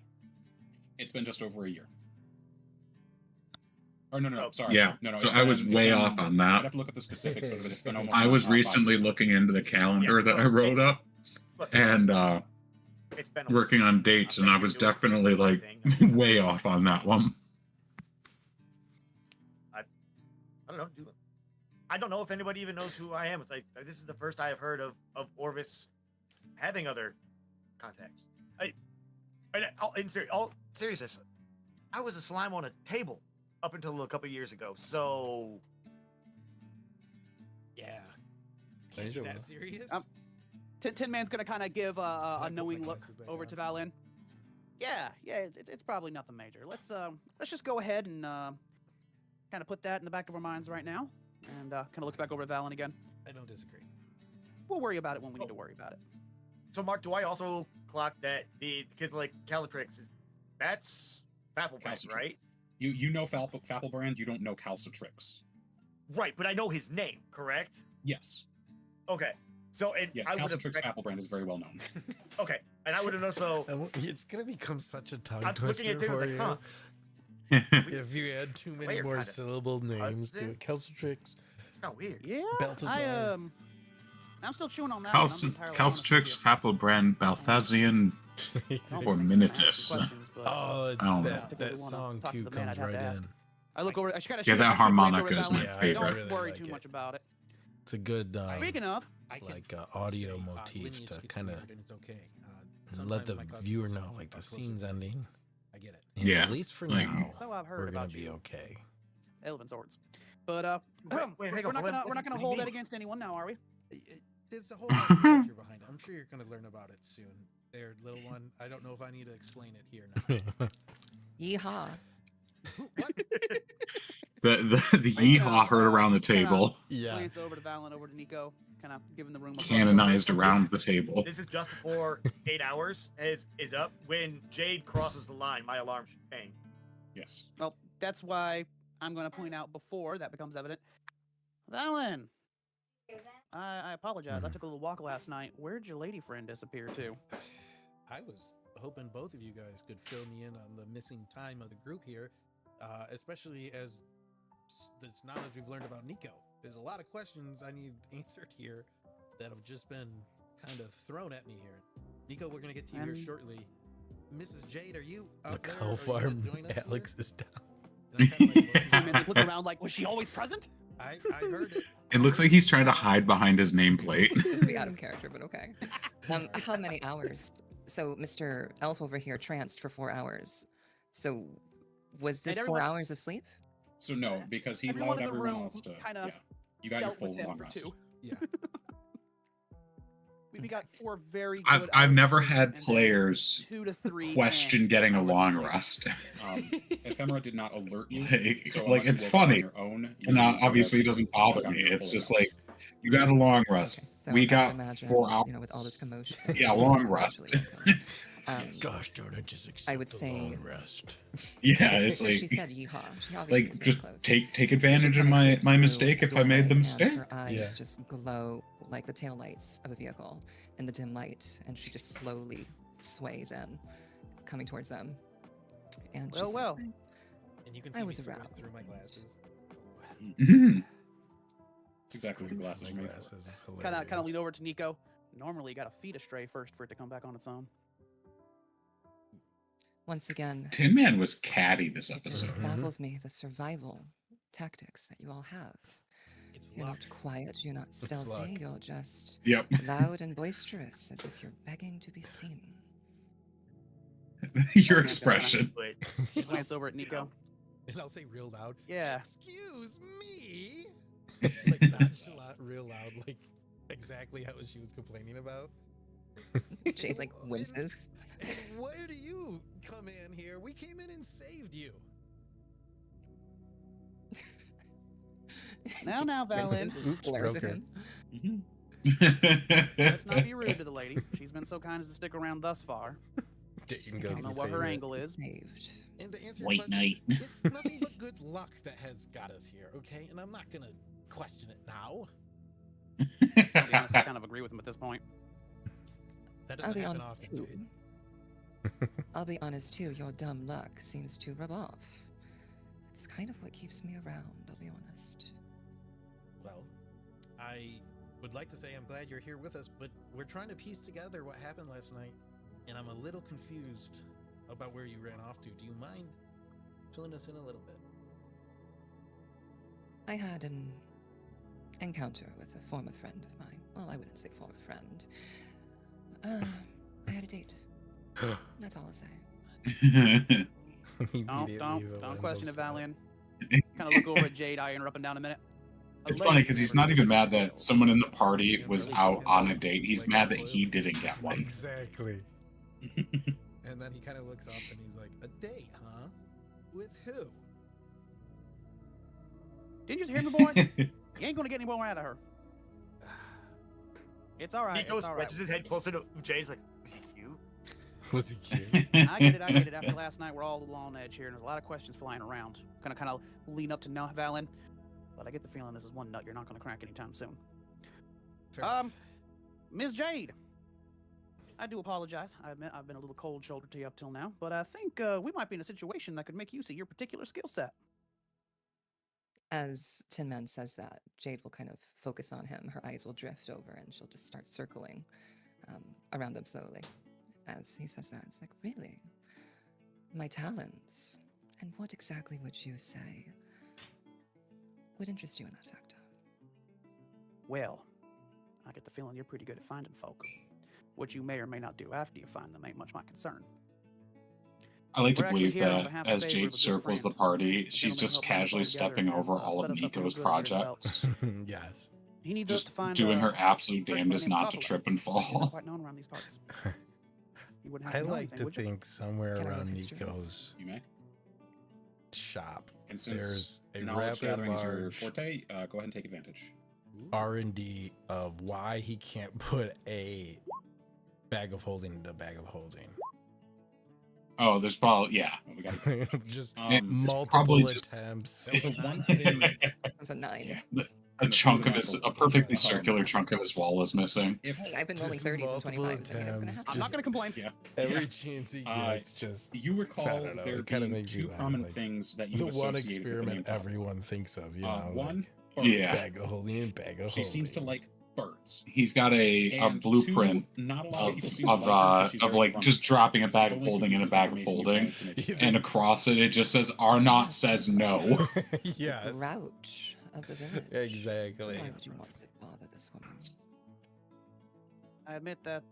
It's been just over a year. Or no, Oh. sorry. Yeah, No, so it's I was been- way it's off been- on that. I'd have to look at the specifics, but it's been almost. I was 5 recently years. looking into the calendar Yeah, that I look, wrote it's- up Look, and it's been a working on dates, and I was definitely like way off on that one. I don't know. I don't know if anybody even knows who I am. It's like this is the first I have heard of Orvis having other contacts. In all seriousness, I was a slime on a table up until a couple years ago. So Yeah. Change Is it, that man. serious? Tin Man's gonna kind of give I a put my knowing look glasses back over on. to Valen. Yeah, it's probably nothing major. Let's just go ahead and kind of put that in the back of our minds right now, and kind of looks back over to Valen again. I don't disagree. We'll worry about it when we need to worry about it. So, Mark, do I also clock that because like Calatrix that's Fapple brand, Calcitrix. right? You know Fapple-brand, you don't know Calcitrix. Right, but I know his name, correct? Yes. Okay. So, and Yeah, I would have Calcitrix Fapple-brand is very well known. okay, and I would have known. So, It's gonna become such a tongue I'm looking twister at things for like, you huh? if you add too many Player more kinda syllable names to it. does Calcitrix. Kind of weird. Yeah, Balthazar. I'm still chewing on that. one. I'm entirely honest with Calcitrix, you. Fapple-brand, Balthazian, Don't or think I'm gonna ask you Minitus. questions, but Oh, I don't know. that Particularly wanna song talk to too the man, comes I'd have to right ask. in. I look over. I kind of Yeah, that harmonica is my favorite. Don't I really worry like too it. much about it. It's a good Speaking of, I can like audio say, motif lineage to gets kind of weird and it's okay. let Sometimes the my cousins viewer will know say, like the "Talk closer scene's to the mic." ending. I get it. And Yeah, at least for like- now, so I've heard we're gonna about be you, okay. Elven Swords. But Wait, hang we're on, not what- gonna what do you hold that mean? against anyone now, are we? There's a whole culture behind it. I'm sure you're going to learn about it soon. There, little one. I don't know if I need to explain it here now. Yeehaw. What? The yeehaw heard around the table. Yeah. Glance over to Valen, over to Nico, kind of giving the room a Canonized around the table. This is just before 8 hours is up. When Jade crosses the line, my alarm should ping. Yes. Well, that's why I'm going to point out before that becomes evident. Valen, I apologize. I took a little walk last night. Where'd your lady friend disappear to? I was hoping both of you guys could fill me in on the missing time of the group here, especially as this knowledge we've learned about Nico. There's a lot of questions I need answered here that have just been kind of thrown at me here. Nico, we're going to get to you here shortly. Mrs. Jade, are you out Look there? how Are you far gonna join us Alex here? is down. And I'm kinda like, I mean, look around like, was she always present? I heard it. It looks like he's trying to hide behind his nameplate. Seems to be out of character, but okay. How many hours? So Mr. Elf over here tranced for 4 hours. So was this 4 everyone- hours of sleep? So no, because he Everyone allowed in the everyone room else to. kinda Yeah. You got your Dealt with full him long for rest. 2. Yeah. We got 4 very good I've hours of never sleep, had and then players 2 to 3 question getting a hours of long sleep. rest. Ephemera did not alert you. Like, So like, unless you it's woke up on funny. your own, And you obviously it would've doesn't bother gotten me. your It's full just rest. like, you got a long rest. Okay, so We I got would imagine, 4 hours. You know, with all this commotion. Yeah, long rest. eventually will come. Gosh darn it, just accept I would the say- long rest. Yeah, it's So like, she said yeehaw. She obviously like is very just close. take So she advantage of kinda my creeps through mistake if I made doorway, the and mistake. her eyes Yeah. just glow like the taillights of a vehicle in the dim light, and she just slowly sways in, coming towards them. And she's Well, like, And you can I see me was sorting around. through my glasses. Mhm. That's exactly what glasses are My made for. glasses is Kind of hilarious. lean over to Nico. Normally, you got to feed a stray first for it to come back on its own. once again, Tin Man was catty this it just episode. Mhm. baffles me the survival tactics that you all have. It's You're luck. not quiet, you're not luck. stealthy, you're just Yep. loud and boisterous, as if you're begging to be seen. Your Kinda- expression. But Just glance over at Nico. And I'll say real loud. Yeah. Excuse me. Like nonchalant, real loud, like exactly how she was complaining about. Jade like winces. And where do you come in here? We came in and saved you. Now, Valen. Oops, Glares broke at her. him. Let's not be rude to the lady. She's been so kind as to stick around thus far. Dayton I goes don't to know what save her it. angle is. Saved. And to answer your White question, Knight. it's nothing but good luck that has got us here, okay? And I'm not gonna question it now. To be honest, I kind of agree with him at this point. That I'll doesn't be happen honest often, too. Jade. I'll be honest too, your dumb luck seems to rub off. It's kind of what keeps me around, I'll be honest. Well, I would like to say I'm glad you're here with us, but we're trying to piece together what happened last night, and I'm a little confused about where you ran off to. Do you mind filling us in a little bit? I had an encounter with a former friend of mine. Well, I wouldn't say former friend. I had a date. That's all I'll say. Don't question it, Valian. Kind of look over at Jade, eyeing her up and down a minute. It's funny because he's not even mad that someone in the party was out on a date. He's mad that he didn't get one. Exactly. And then he kind of looks up and he's like, "A date, huh? With who?" Didn't you just hear me, boy? You ain't gonna get any more out of her. It's all right. Nico It's all right. wedges his head closer to Jade's like, is he cute? Was he cute? I get it. I get it. After last night, we're all a little on edge here, and there's a lot of questions flying around. Gonna kind of lean up to know Valen, but I get the feeling this is one nut you're not gonna crack anytime soon. Fair Ms. Jade, I do apologize. I admit I've been a little cold-shouldered to you up till now, but I think we might be in a situation that could make use of your particular skill set. As Tin Man says that, Jade will kind of focus on him. Her eyes will drift over and she'll just start circling around them slowly. As he says that, it's like, really? My talents? And what exactly would you say would interest you in that factor? Well, I get the feeling you're pretty good at finding folk. What you may or may not do after you find them ain't much my concern. I like to We're actually believe here on that behalf of as Favor, Jade a good circles the friend. party, The she's gentleman just helped bring us all casually together stepping and over has, all set of us up pretty Nico's good under his belt. projects. Yes. He needs us Just to find doing her a absolute person by the damnedest name of not to Topolo. trip and He's not fall. quite known around these parts. You wouldn't have I to know like anything, to would you? think somewhere Can I roll around history? Nico's You may. shop And since there's a knowledge rather gathering is your large. forte, go ahead and take advantage. R&D of why he can't put a bag of holding into a bag of holding. Oh, there's probably We got Just It's multiple probably just- attempts. the one thing. It was a 9. Yeah, a chunk of his, a perfectly circular chunk of his wall is missing. If I've been rolling Just 30s and multiple 25s. I mean, it's going to attempts, happen. I'm not gonna complain. yeah, Every yeah. chance he Uh, gets, just you recall don't know, there it kinda being makes me two laugh, common like, things that the you one associated with the name experiment Papa. everyone thinks of, you know, One, like, Yeah. bag of holding and bag of She holding. seems to like birds. He's got a And blueprint two, not a lot of people seem of to like her because she's very like grumpy. just dropping a bag of Only holding in a piece bag of information you holding, managed to make sense. and across it just says R0 says no. Yes, Grouch of the village. exactly. Why would you want to bother this woman? I admit that.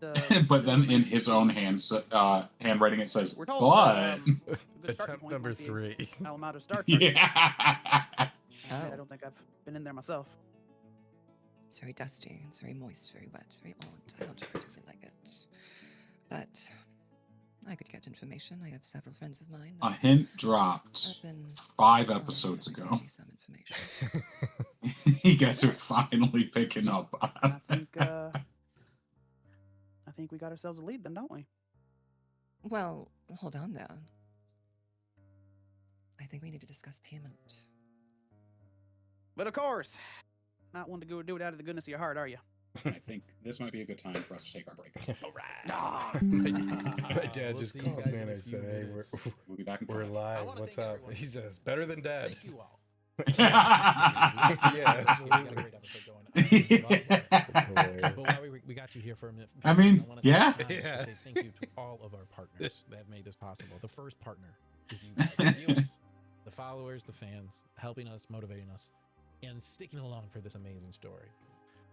But then in his own handwriting it says, we're told. but A good starting Attempt point number might be 3. Alamada Star Trek. yeah. Oh, I don't think I've been in there myself. it's very dusty. It's very moist, very wet, very odd. I don't particularly like it. But I could get information. I have several friends of mine. A that hint dropped have been 5 honest episodes and ago. giving me some information. You guys are finally picking up on it. I think we got ourselves a lead then, don't we? Well, hold on though. I think we need to discuss payment. But of course, not one to go do it out of the goodness of your heart, are you? I think this might be a good time for us to take our break. All right. Ah. My dad We'll just see you called guys me in and a I few said, "Hey, minutes. We'll be back in we're 5. live. wanna What's thank up?" everyone He for- says, "Better than dead." Thank you all. Yeah, We got a absolutely. great episode going. Hilarious. But while we got you here for a minute, I mean, wanna yeah. take time to Yeah. say thank you to all of our partners that have made this possible. The first partner is you, guys, the viewers, the followers, the fans, helping us, motivating us, and sticking along for this amazing story.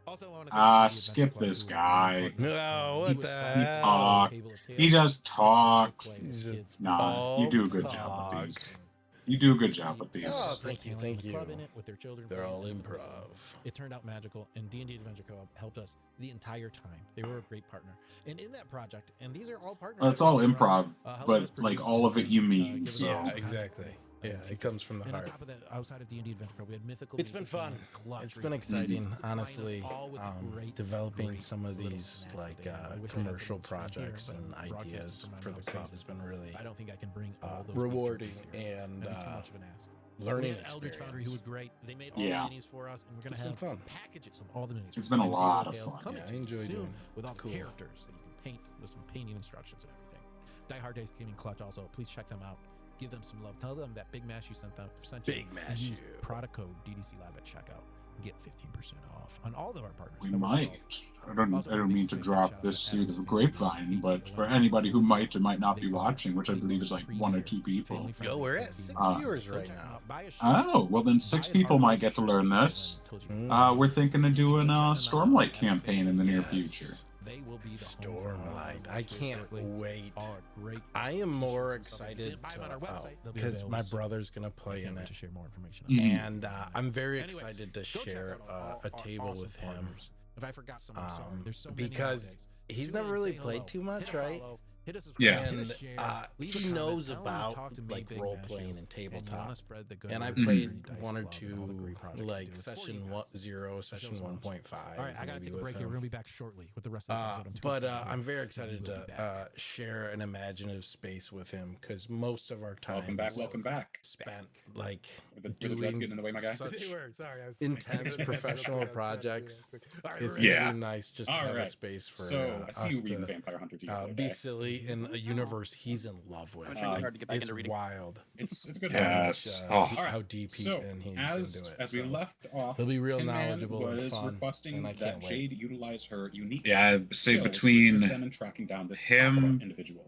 Also, I want to skip this guy. No, what the hell? talk. He just talks. He's just Nah, you do a good all job with these. talk. You do a good job with these. Oh, thank you, thank you. Club in it with their children. They're all families, and improv. It turned out magical, and D&D Adventure Co-op helped us the entire time. They were a great partner, and in that project, and these are all partners. Well, it's all that are, improv, helping us but like produce all of it you and, mean. give us So all Yeah, kinds of exactly. content. Yeah, it comes from the And on heart. top of that, outside of D&D Adventure Co, we had mythical. It's been Music fun. and Clutch It's been recently. exciting, Surprised us honestly. all with the great, Developing great some of little these snacks like that they have. I wish I had commercial some right here, projects but and I'm broadcasting ideas from my for the mom's club has basement. been really I don't think I can bring all those rewarding beef jerkies here. and That'd be too much of an ask. learning We had Eldritch Foundry, who was experience. great. They made all Yeah. the minis for us, and we're It's gonna been have fun. packages of all the minis. It's from been a Tales lot of Tales fun. coming Yeah, I to you enjoy soon doing with all Cool. the characters that you can paint with some painting instructions and everything. Die Hard Days came in clutch also. Please check them out. Give them some love. Tell them that Big Mash you sent you. Big Mash Use you. product code DDC Live at checkout. Get 15% off on all of our partners. We Overall. might. I don't mean to Big drop shout out this to through the Adam's grapevine, family, but BT for Alone. anybody who might or might not They be are watching, which I the believe is most like 1 or premier 2 people. family-friendly Yo, we're at B2B 6 Uh, viewers Go right check them now. out. Buy a shirt. Oh, well then 6 Buy a people Hard might Days get to shirt, learn as I this. told you. We're thinking of doing a Check them out Stormlight at campaign in the near Yes. future. They will be the home for all of Stormlight. them I here can't shortly. wait. All our great I am more t-shirts and stuff like that. excited Buy them on our website. They'll be because available my soon. brother's gonna I play can't in wait it, to share more information. Mhm. and I'm very Anyway, excited to go check share out all a our table awesome with him. partners. If I forgot someone, I'm sorry. There's so many because nowadays. he's Tune never in, really say played hello, too much, hit a right? follow, hit a subscribe, Yeah. hit a And share, leave a he comment, knows tell him you about talked to me, like Big role Mash, playing and and you wanna tabletop. spread the good And I word played about Dice one or Club and all the great two, projects we like do. It's for session you guys. 0, session Show's awesome. 1.5. All right, I gotta maybe take a with break here. him. We're gonna be back shortly with the rest of the episode. I'm too But excited. I'm very We'll excited be to back. share an imaginative space with him because most of our time Welcome back. Welcome back. spent like Were the dreads doing getting in the way, my guy? such They were, sorry, I was- intense professional projects. All right, It's we're Yeah. really nice just to All have a right. space for So I see us you reading to Vampire Hunter the other be day. silly in a universe he's in love with. It's really hard to get back It's into reading. wild. It's a good Yeah. one. Yes. How, Oh. much, how deep he So and he's as into it. we so. left off, He'll be real Tin Man knowledgeable and was fun, requesting and I that can't wait. Jade utilize her unique Yeah, I'd say skills to between assist them in tracking down this him Papa individual.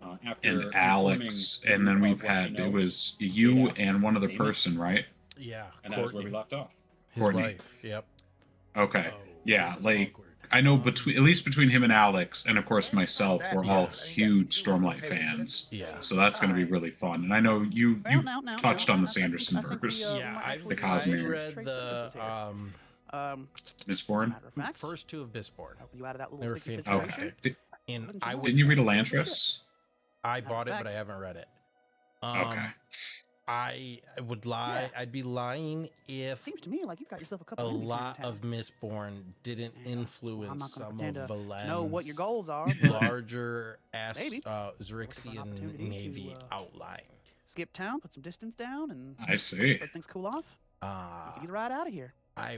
After and informing Alex, the and then group we've of what she had it knows, was Jade you asked and one other Amy, person, right? Yeah, and that is where we Courtney, left off. his Courtney. wife. Yep. Okay. Oh, Yeah, this is like awkward. I know between at least between him and Alex, and of course myself, we're all Yeah. huge Stormlight fans. Yeah. So that's going to be really fun. And I know you Now, touched on the I think Sanderson we, verse. we Yeah, might I, actually The do I Cosmere. read trace the services here. Mistborn. Matter of fact, first two of Bisborn. helping you out of that They little were sticky fantastic. situation. Okay. And I would, Didn't you read Elantris? I bought it, but I fact. haven't read it. Okay. I would lie. Yeah. I'd be lying if Seems to me like you've got yourself a a couple enemies here in lot town. of Mistborn didn't Yeah, well, I'm influence not gonna some pretend of to Valen's know what your goals are, but larger maybe. Zerixian opportunity to, Navy outline. skip town, put some distance down, and I see. let things cool off. You Uh, can get right out of here. I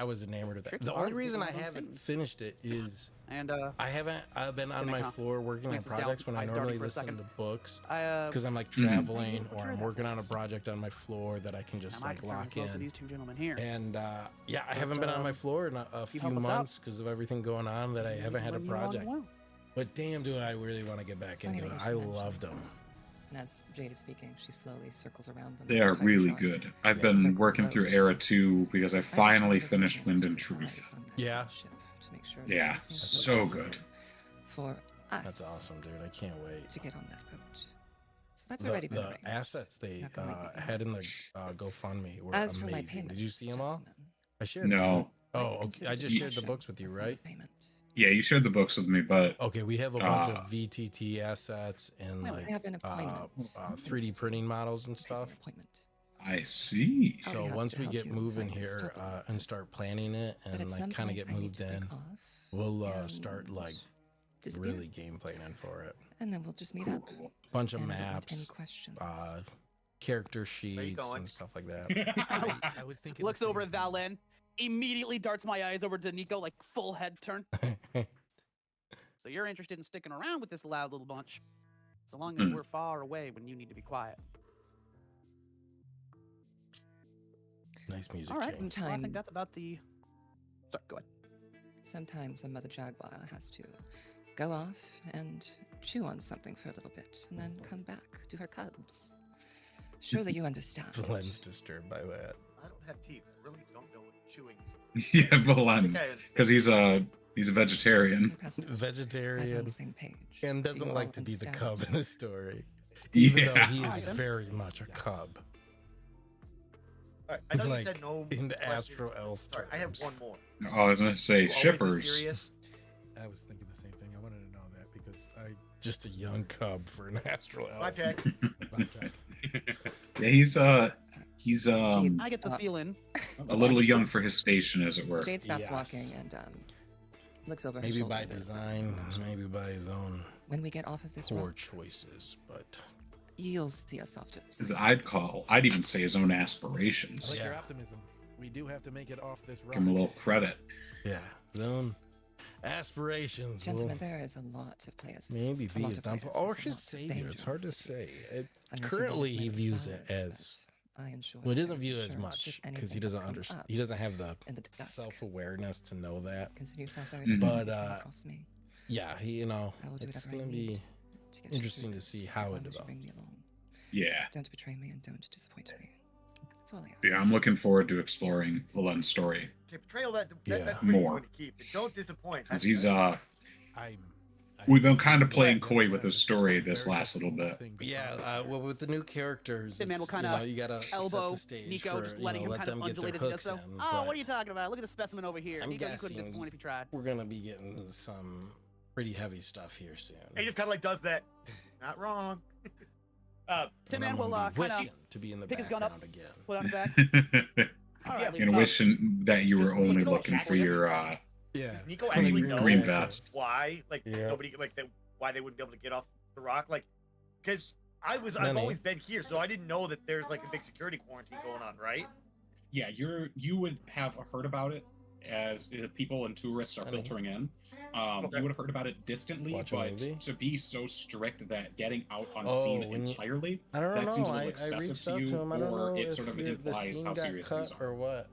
was enamored of that. Tricky The part only is getting reason I all those haven't scenes. finished it is And I've been on Gonna my kinda floor working on glance us down, projects when I eyes darting normally for a listen second. to books I because I'm like Mhm. traveling or Portray I'm that working for on a us. project on my floor that I can just now my like concern is lock most of in. these two gentlemen here. And yeah, I But, haven't been on my floor in a you few help us out. months because of everything going on that I Maybe we haven't can had a bring you along as project. well. But damn, do I really want to get It's back funny into that it. you I should mention loved them. And as Jade is speaking, she slowly circles around them. They like a are pirate really shark. good. I've Yeah. been Circles working through out. Era 2 because I I wish I finally would've finished had Wind some and good Truth. eyes on that Yeah. ship to make sure that Yeah, everything was so okay good. for us. That's awesome, dude. I can't wait. To get on that boat. So that's The, already been the arranged. assets they Not gonna leave you had in the behind. GoFundMe were As for my amazing. payment, Did you see them all? gentlemen, I shared No. them. might Oh, be okay. considered I just shared the discretion books with you, a form right? of payment. Yeah, you shared the books with me, but Okay, we have a bunch Uh, of VTT assets and Wait, like I have an appointment. 3D printing models and Excuse me, stuff. appointment. I see. I'll be So happy once to we help get you moving write this here token and because- start planning it But and at like some kind of point, get I need moved to break in, off we'll start like and disappear. really game planning for it. And then we'll just meet up. Cool. Bunch of And I don't want any maps, questions. character you sheets going? and stuff like that. I was thinking. Looks over at Valen, immediately darts my eyes over to Nico, like full head turn. So you're interested in sticking around with this loud little bunch, so long as Hmm. we're far away when you need to be quiet. Nice music All right. change. Well, I think Sometimes- that's about the. Sorry, go ahead. Sometimes a mother jaguar has to go off and chew on something for a little bit and then come back to her cubs. Surely you understand. Glenn's disturbed by that. I don't have teeth. I really don't know what chewing is. Yeah, Valen, Okay. because he's a vegetarian. Impressive. I'm on Vegetarian the same page. and So doesn't you like all to be the understand. cub in his story. Even though Yeah. he Alright, is then. very much a cub. All right. I know Like, you said no. in the questions. Astral Elf Sorry, I have terms. one more. Oh, I was gonna say You always this shippers. serious? I was thinking the same thing. I wanted to know that because I Just a young cub for an Astral Elf. Blackjack. blackjack. Yeah, he's Jade, I get the stop. feeling. a little young for his station, as it were. Jade stops Yes. walking and looks over her Maybe shoulder. by a bit. design, maybe by his own When we get off of this poor rock, choices, but you'll see us off to the As side. I'd even say his own I aspirations. like your Yeah. optimism. We do have to make it off this rock. Give him a little credit. yeah, his own aspirations. Gentlemen, will there is a lot to play as. maybe be lot his to play downfall, as, or there's a his lot of savior. It's hard to dangers say. I know she Currently, is he made of views it balance, as but I ensure well. He that doesn't is view it as ensured much should because he anything doesn't come understand. up He doesn't have the in the dusk. self-awareness to know that. Consider yourself very Mhm. lucky But, to come uh, across me. Yeah, he, I will do it's whatever I gonna need be to get you interesting through to this, see as how it long as you develops. bring me along. Yeah. Don't betray me and don't disappoint me. That's all I ask. Yeah, I'm looking forward to exploring Valen's story. Okay, betrayal Yeah. that's pretty More. easy to keep. But don't disappoint. Because That's he's good. we've been kind of playing Yeah, coy with yeah, his story it's this very last little cool bit. thing, Yeah, but well, with the new characters, Hey, man, it's, we'll you kinda know, you gotta Elbow set the stage Nico, for, just you letting know, him let kind of them get their undulate as he does hooks so. in. Oh, what but are you talking about? Look at the specimen over here. I'm Nico, you couldn't guessing- disappoint if you tried. we're gonna be getting some pretty heavy stuff here soon. He just kind of like does that. Not wrong. And Tin I'm Man will gonna be kind of wishing to be in the pick his gun up. background again. put on his back. All right, Yeah, leave And it up. wishing that you were Just only Nico looking for actually- your Yeah, Does Nico green, actually know green vest. why? Like Yeah. nobody like that. Why they wouldn't be able to get off the rock? Like, because I've Many. always been here, so I didn't know that there's like a big security quarantine going on, right? Yeah, you would have heard about it as people and tourists are I know. filtering in. Okay. You would have heard about it distantly, Watch a but movie? to be so strict that getting out unseen Oh, when you- entirely, I don't that know. seems a I little excessive reached to out you, to him. I don't or know it if sort of the implies scene how got serious things cut are. or what.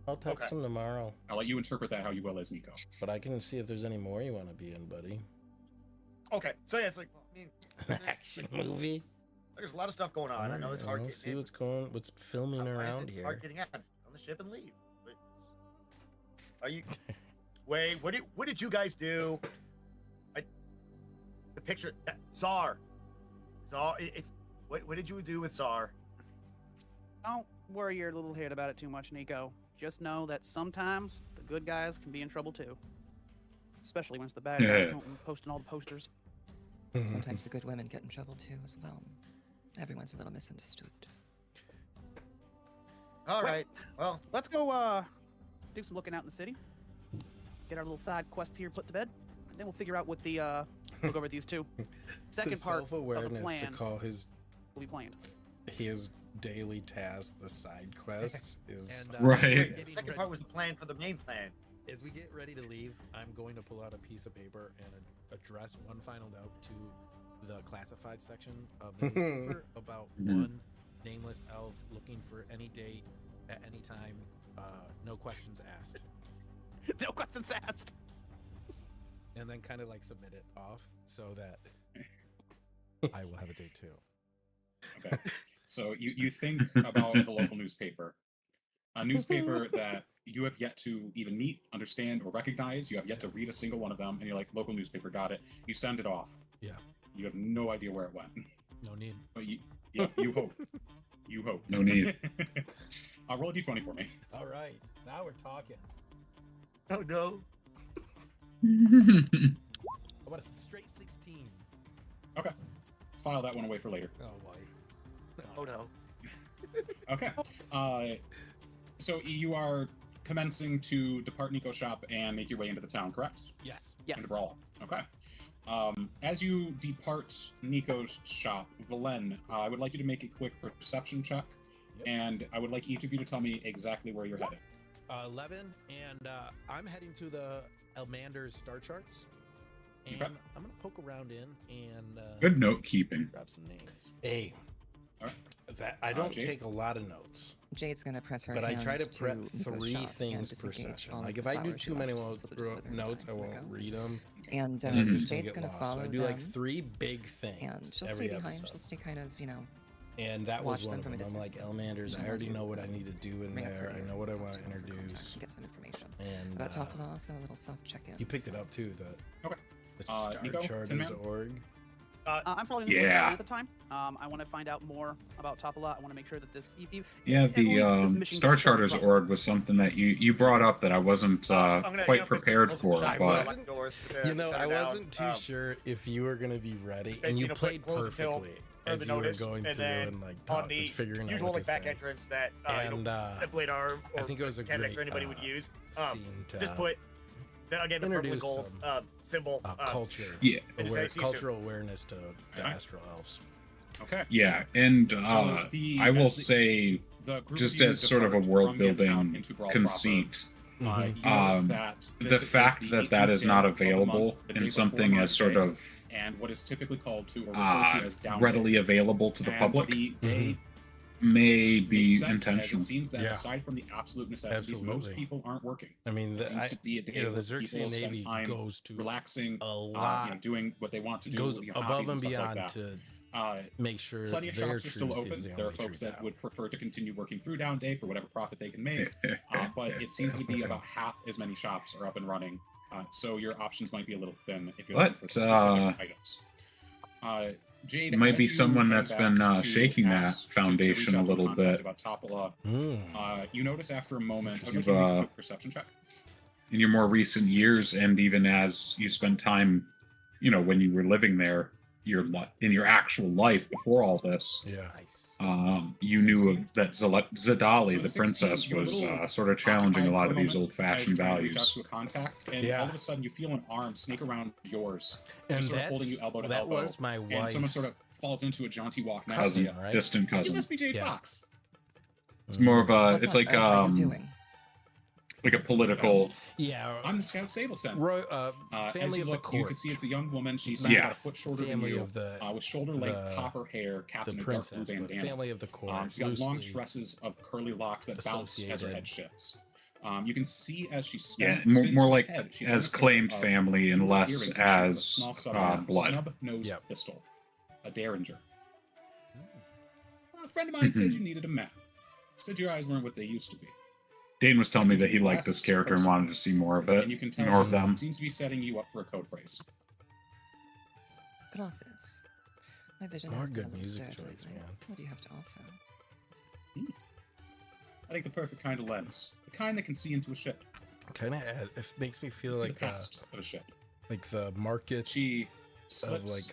I'll text Okay. him tomorrow, I'll let you interpret that how you will as Nico. but I can see if there's any more you want to be in, buddy. Okay, so yeah, it's like I mean, An action movie. there's a lot of stuff going on. I know it's hard I'll getting see in. what's filming Why is around it here. hard getting out on the ship and leave. But are you? Wait, what did you guys do? The picture, Czar. It's what did you do with Czar? Don't worry your little head about it too much, Nico. Just know that sometimes the good guys can be in trouble too. Especially when it's the bad guys Yeah. going and posting all the posters. Sometimes the good women get in trouble too, as well. Everyone's a little misunderstood. All right. Well, Let's go do some looking out in the city. Get our little side quest here put to bed. And then we'll figure out what the look over these two. Second the part of the self-awareness to plan call his will be planned. daily task the side quests is And, Right. getting the second ready- part was the plan for the main plan. As we get ready to leave, I'm going to pull out a piece of paper and address one final note to the classified section of the newspaper about one nameless elf looking for any date at any time, no questions asked, No questions asked. and then kind of like submit it off so that I will have a date too. Okay. So you think about the local newspaper, a newspaper that you have yet to even meet, understand, or recognize. You have yet to read a single one of them, and you're like, local newspaper, got it. You send it off. Yeah. You have no idea where it went, No need. but you hope. You hope. No need. Roll a d20 for me. All right, now we're talking. Oh no. How about a straight 16? Okay. Let's file that one away for later. Oh boy. Oh no. Okay. So you are commencing to depart Nico's shop and make your way into the town, correct? Yes. Yes. Into Brawl. Okay. As you depart Nico's shop, Valen, I would like you to make a quick perception check, and I would like each of you to tell me exactly where you're headed. 11, and I'm heading to the Elmander's star charts, and Okay. I'm gonna poke around in and Good note keeping. grab some names. A. Alright. That I don't Jade? take a lot of notes, Jade's gonna press her but I hand try to prep Nico's 3 shop and things per disengage session. all Like of if the I do flowers too she many left, so they'll just let her notes, I die. Let won't go. read them, And and I'm Jade's just gonna get gonna lost. follow So I do like them, 3 big things and she'll every stay behind. episode. She'll stay kind of, And that watch was one them of from a them. I'm like, distance. Elmanders, I already know what I need to do in Bring up there. I your know what I want to contact introduce. to get some information. And About Topala, also a little soft check-in. you picked as it well. up too, Okay. the Star Nico, Tin Charters Man? org. I'm probably Yeah. at the time. I want to find out more about Topala. I want to make sure that this. Yeah, at least this the mission Star gets started Charters properly. org was something that you brought up that I wasn't I'm gonna, quite put prepared some for, shot but lock doors to You know, shut I it down. wasn't too sure if you were gonna be ready, Basically, and you put played close the till, perfectly or as the you were notice, going and through then and like on the figuring out usual what like to back say. entrance that And that blade arm or I think it was a mechanics great or anybody would use. scene to Just put again the purple and introduce gold some, symbol. culture, Yeah. and just say, "See you soon." cultural awareness to Alright. Astral elves. Okay. yeah, and So the- I will as the- say, The group just of you as sort of a depart world from Gimp Town building into Brawl conceit, proper. Mhm. You notice Um, that the this is fact the that that 18th is day not of the month, available the day in before something Mother's as sort Day, of and what is typically called to or referred to as down readily available to the and public The day may makes be sense, as intentional. it seems that Yeah. aside from the absolute necessities, most Absolutely. people aren't working. I mean, It seems to be a day you know, the where people Xerxian spend Navy time goes to relaxing, a lot, doing what they want to do, goes hobbies above and stuff beyond like that. to Uh, make sure Plenty of their shops are still truth open. is the There are only folks truth that out. would prefer to continue working through down day for whatever profit they can make. But it seems to be about half as many shops are up and running. So your options might be a little thin if you're looking for But, specific items. Jade, It might as be you someone head that's back been to shaking that ask- to foundation reach a out to little contact bit. about Topala, Mm. you notice after a moment. I'll You've, give you a quick perception check. In your more recent years, and even as you spent time, when you were living there, in your actual life before all this, Yeah. Nice. you knew 16. that So Zadali, at the 16, princess, you're a was little sort of challenging a occupied lot for of these moment old-fashioned as you're trying to reach out values. to a contact, and Yeah. all of a sudden you feel an arm snake around yours, And just sort of that's, holding you elbow to that elbow, was my and someone wife's sort of falls into a jaunty walk next Cousin, to you. right? distant You cousin. must be Jade Yeah. Fox. It's more of a, What's it's up, like Elf? How you doing? like a political. Yeah. I'm the Scout Sableson. Family As you of the look, you court. can see it's a young woman. She's Yeah. about a foot shorter than Family you, of the with shoulder-length the- copper hair, the capped in a dark blue princess, but bandana. family of the court. She's got long loosely tresses of curly locks that bounce as her associated. head shifts. You can see as she Yeah, spins more her like head, she's as wearing a pair claimed of family and jeweled less earrings and she has a as small blood. snub-nosed Yep. pistol, a derringer. Mm. A friend of mine said you needed a map. Said your eyes weren't what they used to be. Dane was telling me that he Glasses liked this character and person. wanted to see more of it. And you can tell More of she them. seems to be setting you up for a code phrase. Glasses. My vision More has been a good little music stirred choice, lately. man. What do you have to offer? I think the perfect kind of lens. The kind that can see into a ship. Kind of, it makes me feel See like the past of a ship. the market. She slips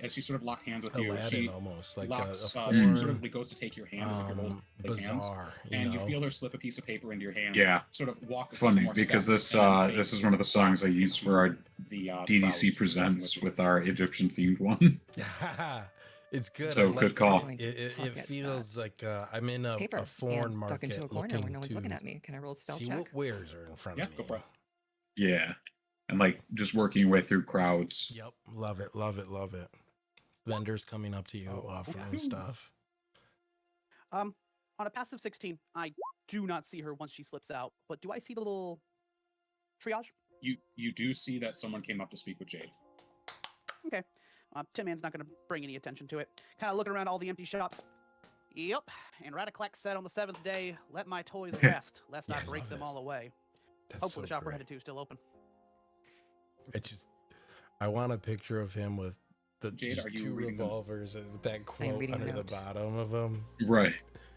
as she sort of locked hands with you. Aladdin She almost like locks. a She foreign, sort of goes to take your hand as if you're holding hands, bizarre, and you know? feel her slip a piece of paper into your hand. Yeah. Sort of walk. It's a few funny more because steps, this and then this fade is one of the songs I used for our the DDC clouds Presents you. with our Egyptian themed one. It's good. So, I like good call. it. Going to It pocket feels that like I'm in a paper foreign and duck into market a corner where no one's looking to at me. Can I roll a stealth see check? what wares are in front Yeah, of me. go for it. Yeah. And like just working your way through crowds. Yep, love it, love it, love it. Vendors coming up to you, offering stuff. On a passive 16, I do not see her once she slips out, but do I see the little triage? You do see that someone came up to speak with Jade. Okay. Tin Man's not going to bring any attention to it. Kind of looking around all the empty shops. Yep. And Radiclax said on the 7th day, let my toys rest, lest Yeah, I I break love them this. all away. That's Hopefully so the shop we're great. headed to is still open. I want a picture of him with the Jade, just are you two reading them? revolvers and with that quote reading the under the note. bottom of him Right.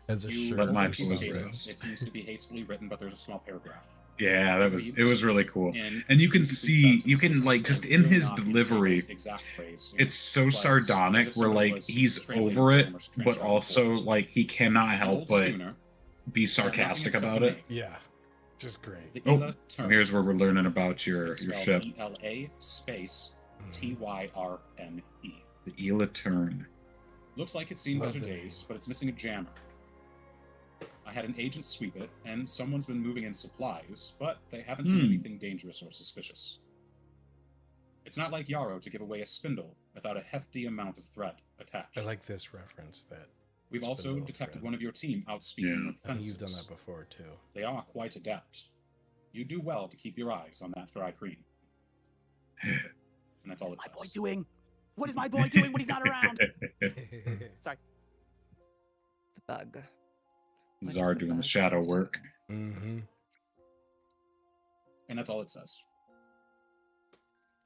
as a You shirt. Let my open a piece of toys paper. rest. It seems to be hastily written, but there's a small paragraph. Yeah, It it was reads really cool. in And you can incomplete see, you can sentences, like just and in really his not the same delivery, as exact phrase, it's so but as sardonic if where somebody like was he's translating over for it, him or but transcribing for also him. like he cannot An help old but schooner, be had nothing sarcastic except about the it. name. Yeah, just great. The Oh, Ela Turn. here's where we're learning about your It's ship. spelled ELA space TYRNE. The Ela Turn. Looks like it's seen Love better the name. days, but it's missing a jammer. I had an agent sweep it, and someone's been moving in supplies, but they haven't seen anything dangerous or suspicious. It's not like Yarrow to give away a spindle without a hefty amount of thread attached. I like this reference. That We've also spindle detected thread. one of your team out speaking Yeah. with I think fences. you've done that before too. They are quite adept. You do well to keep your eyes on that Thry-Kreen. And that's all What's it my boy says. doing? What is my boy doing when he's not around? Sorry. The bug. What is Czar the doing the bug shadow up to? work. Mm-hmm. And that's all it says.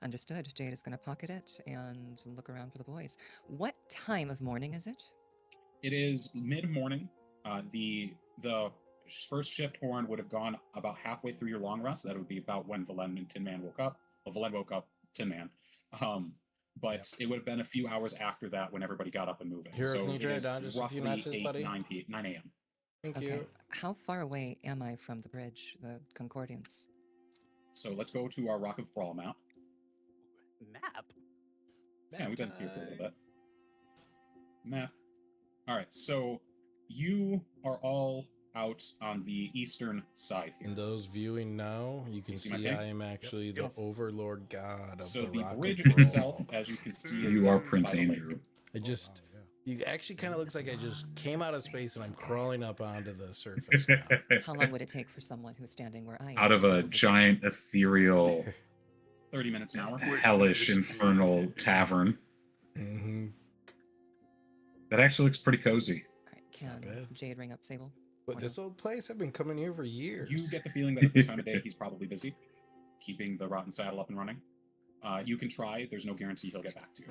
Understood. Jade is going to pocket it and look around for the boys. What time of morning is it? It is mid-morning. The first shift horn would have gone about halfway through your long rest. That would be about when Valen and Tin Man woke up. Well, Valen woke up, Tin Man. But it would have been a few hours after that when everybody got up and moving. Hero, so can you it turn it is down just a roughly few notches, 8, buddy? 9 a.m. Thank Okay. you. How far away am I from the bridge, the Concordians? So let's go to our Rock of Brawl map. Map? Yeah, we've been here for a little bit. Map. All right, so you are all out on the eastern side here. And those viewing now, you can You see see my thing? I am actually the Yes. Overlord God of So the the Rock bridge of Brawl. itself, as you can see, is You are by Prince the lake. Andrew. I just, you actually kind of looks like I just came out of space and I'm crawling up onto the surface now. How long would it take for someone who's standing where I am? Out of to be a able to- giant ethereal 30 minutes an hour. hellish infernal tavern. Mm-hmm. That actually looks pretty cozy. All right, It's not can bad. Jade ring up Sable? But this old place, I've been coming here for years. You get the feeling that at this time of day he's probably busy, keeping the rotten saddle up and running. You can try. There's no guarantee he'll get back to you.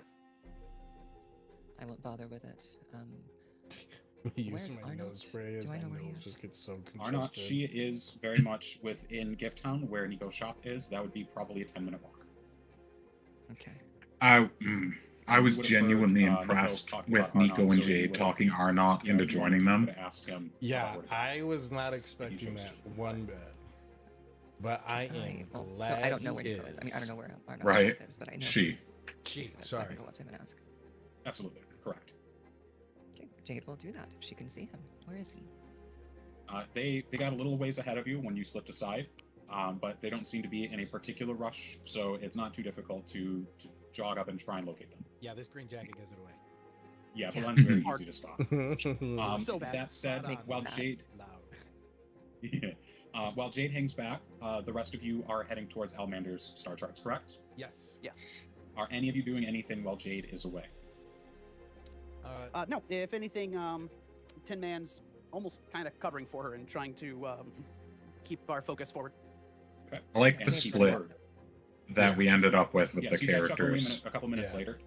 I won't bother with it. Use Where's my Arnold? nose spray as Do I my know where he nose is? just gets so congested. Arnott, she is very much within Gift Town, where Nico's shop is. That would be probably a 10-minute walk. Okay. I You was would have genuinely heard, Nico impressed talking with about Nico Arnott, and so you Jade would talking have- Arnott Yeah, into if you joining wanted to, you them. could have asked him Yeah, about where to go. I was not expecting chose that to. one bit. But I am Alright, well, glad so I don't know he where Nico is. I mean, I don't know is. where Arnott's Right. shop is, but I know She. She, Jason is, so I sorry. can go up to him and ask. Absolutely correct. Okay, Jade will do that if she can see him. Where is he? They got a little ways ahead of you when you slipped aside, but they don't seem to be in a particular rush, so it's not too difficult to jog up and try and locate them. Yeah, this green jacket gives it away. Yeah, the Yeah. lens very Hard. easy to stop. So bad. That said, Make while that. Jade Loud. while Jade hangs back, the rest of you are heading towards Almander's star charts, correct? Yes. Yes. Are any of you doing anything while Jade is away? No, if anything, Tin Man's almost kind of covering for her and trying to keep our focus forward. Okay. I like And the it's split word. that we ended up with Yeah, the so you catch up characters. a couple minutes Yeah. later.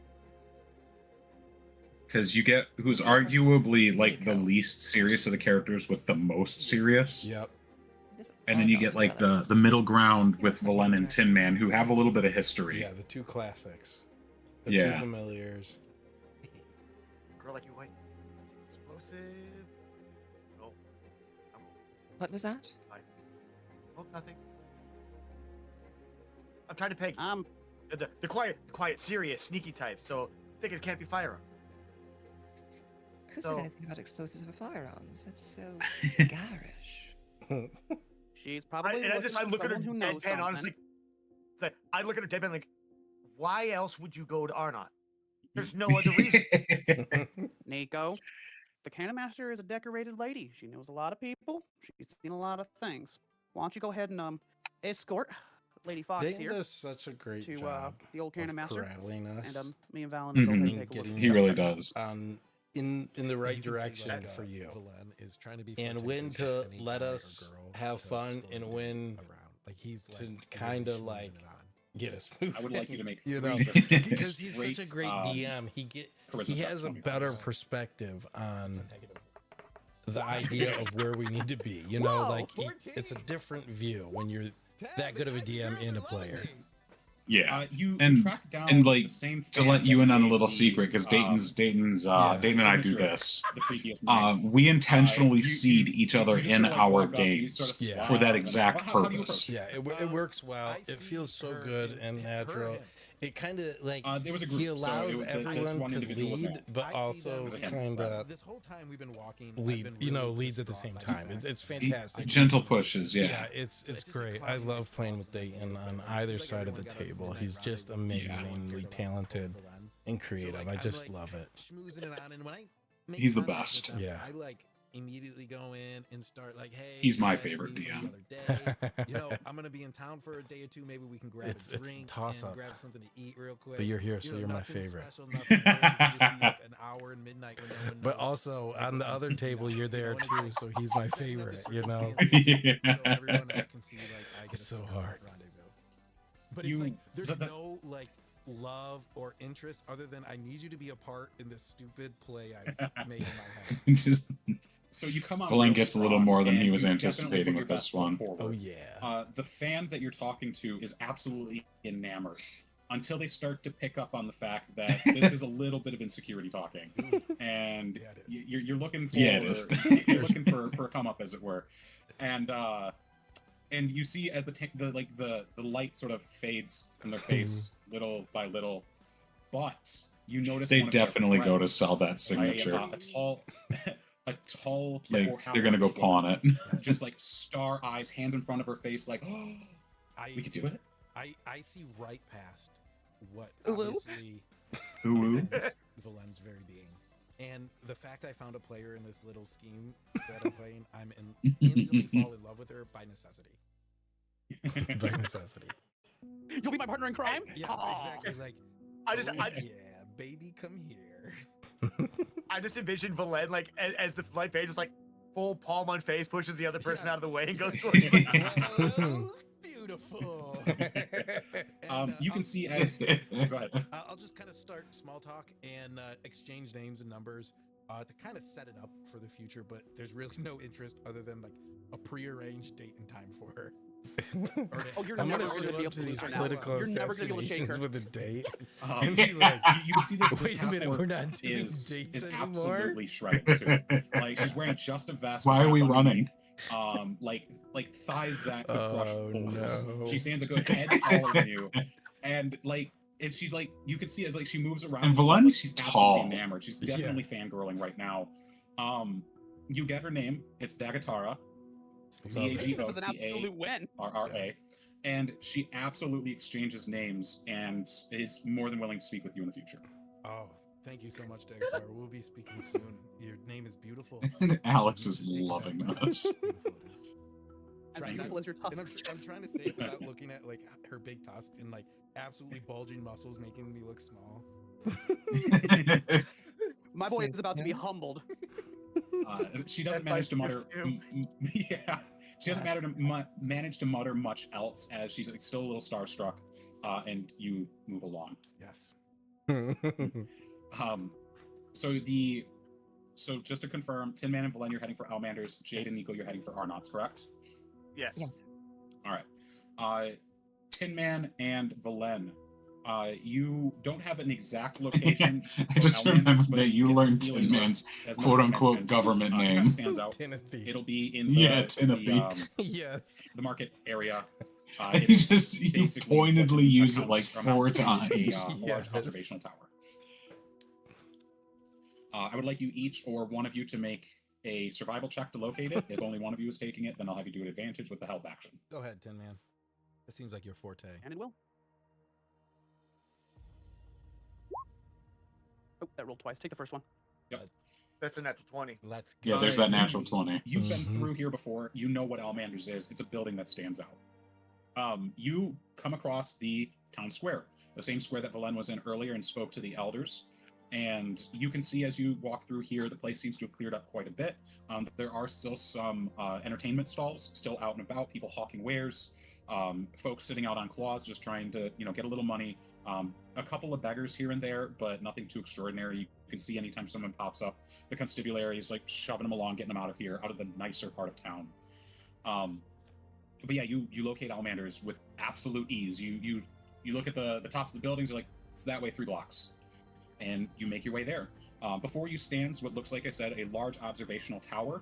Because you get who's arguably like the Nico. least serious of the characters with the most serious. Yep. This And then you Arnold get like brother. the middle ground Yeah, with that's Valen and right. Tin Man who have a little bit of history. Yeah, the two classics. The Yeah. two familiars. Girl like you, white. Explosive. No. What was that? Oh, nothing. I'm trying to peg you. I'm The quiet, serious, sneaky type. So thinking it can't be firearm. Who So- said anything about explosives or firearms? That's so garish. she's probably I looking I for look at her someone who knows deadpan, honestly. something. It's like, I look at her deadpan like, why else would you go to Arnott? There's no other reason. Nico, the Cannon Master is a decorated lady. She knows a lot of people. She's seen a lot of things. Why don't you go ahead and escort Lady Fox Dayton here does such a great to job the old Cannon of Master, corralling us and me and Valen will go ahead Mhm. and take a look. Getting at He the really section. does. on in the right You can see, direction like, for you. Valen is trying to be And when flirtatious with to any let guy or us girl have to fun explore and the when around. Like he's to like kinda, really like, schmoozing it on. get us moving. I would like you to make you three know, just because he's straight, such a great DM. charisma He checks has a for me, better please. perspective on It's a negative. the idea of where we need to be. You know, Whoa, like it's a 14. different view when you're that good of a DM and a player. Yeah. You And- track down and, like, the same To fan let you that in on a gave little the, secret, because Dayton and I do signature this. the previous night. We intentionally you- seed you- each you other just in sort of, like, our walk up and you games sort of Yeah. for that swab, exact and how do you purpose. approach Yeah, it works well. I It see feels so her good in- and her natural. him. It kind of like There was a he group, so allows it was, this everyone one to individual was lead, male. but I see also them as a kind of this whole time we've been walking. I've lead. been You know, really leads at the same distraught by time. the It's fact fantastic. Gentle pushes, Yeah, yeah. it's just a great. I cloudy love mix playing thoughts with and Dayton everything. on It either seems like side of the everyone got a table. midnight He's just rendezvous. amazingly Yeah. talented and So, creative. like, I I'm, just like, love it. schmoozing it on, and when I make He's the contact with best. them, Yeah. I like immediately go in and start like, hey, He's my you know, to favorite me from DM. the other day, you know, I'm gonna be in town for a day or two. Maybe we can grab It's a a drink toss and up. grab something to eat real quick. But you're here, so You know, you're my nothing favorite. special, nothing big. It can just be like an hour and midnight when no one But knows. also Like, on the we're other sneaking table, out, you're you know, there and it's too, like so he's my setting up this favorite. You certain know. fantasy Yeah. so everyone else can see like I get It's a so signal hard. rendezvous. But You- it's like there's the- no like love or interest other than I need you to be a part in this stupid play I've made in my head. Just So you come on. Valentin real gets a little strong, more than he and was you definitely anticipating put your with this best foot one. forward. Oh yeah. The fan that you're talking to is absolutely enamored until they start to pick up on the fact that this is a little bit of insecurity talking, and Yeah, it is. you're looking for Yeah, it is. you're looking for a come up, as it were, and you see as the light sort of fades from their face little by little, but you notice They one of your definitely go to friends, sell that signature. a tall. A tall, Like powerhouse they're gonna go pawn it. just like star eyes, hands in front of her face, like, oh, we could do it. I see right past what Ooh, ooh. obviously Ooh. offends Valen's very being. And the fact I found a player in this little scheme that I'm playing, instantly fall in love with her by necessity. By necessity. You'll be my partner in crime. Yes, Aw. exactly. Like, I just, oh, I, yeah, baby, come here. I just envision Valen like as the light page is like full palm on face, pushes the other person out of the way and goes towards Well, beautiful. And, You can I'll- see as go ahead. I'll just kind of start small talk and exchange names and numbers to kind of set it up for the future, but there's really no interest other than like a prearranged date and time for her. Oh, you're I'm never gonna going show to be able up to to these lose her now. political You're never going to be able to shake her. assassinations with a date. And be like, you can see this Wait a minute, half-orc we're not doing is dates anymore? absolutely shredded to it. Like she's wearing just a vest. Why are we wrap running? underneath, like thighs that could crush Oh, boulders. no. She stands a good head taller than you, and she's like, you can see as like she moves around. And stuff, like, Valen's she's tall. absolutely enamored. She's Yeah. definitely fangirling right now. You get her name. It's Dagatara. Love it. This is an absolute win. RRA. And she absolutely exchanges names and is more than willing to speak with you in the future. Oh, thank you so much, Dagger. We'll be speaking soon. Your name is beautiful. Alex You is should take it loving back. this. Beautiful it is. As Trying beautiful not- as your And tusks. I'm trying to say it without looking at like her big tusks and like absolutely bulging muscles making me look small. My boy is about to be Yeah. humbled. She doesn't That manage to bites mutter. your Yeah, she doesn't manage to mutter much else as she's like, still a little starstruck, and you move along. Yes. So just to confirm, Tin Man and Valen, you're heading for Almanders. Jade and Nico, you're heading for Arnott's, correct? Yes. Yes. All right. Tin Man and Valen, You don't have an exact location. I just remember that you learned Tin Tin Man's quote-unquote government name. Stands out. Timothy. It'll be in the, Timothy. Yes. the market area. You pointedly use it like 4 times. A large Yes. observational tower. I would like you each or one of you to make a survival check to locate it. If only one of you is taking it, then I'll have you do an advantage with the help action. Go ahead, Tin Man. It seems like your forte. And it will. Oh, that rolled twice. Take the first one. That's a natural 20. Let's Yeah, there's that natural 20. You've been Mhm. through here before. You know what Almander's is. It's a building that stands out. You come across the town square, the same square that Valen was in earlier and spoke to the elders. And you can see as you walk through here, the place seems to have cleared up quite a bit. There are still some entertainment stalls still out and about, people hawking wares, folks sitting out on cloths just trying to, get a little money. A couple of beggars here and there, but nothing too extraordinary. You can see anytime someone pops up, the constabulary is like shoving them along, getting them out of here, out of the nicer part of town. But yeah, you locate Almander's with absolute ease. You look at the tops of the buildings, you're like, it's that way 3 blocks. And you make your way there. Before you stands what looks like I said, a large observational tower.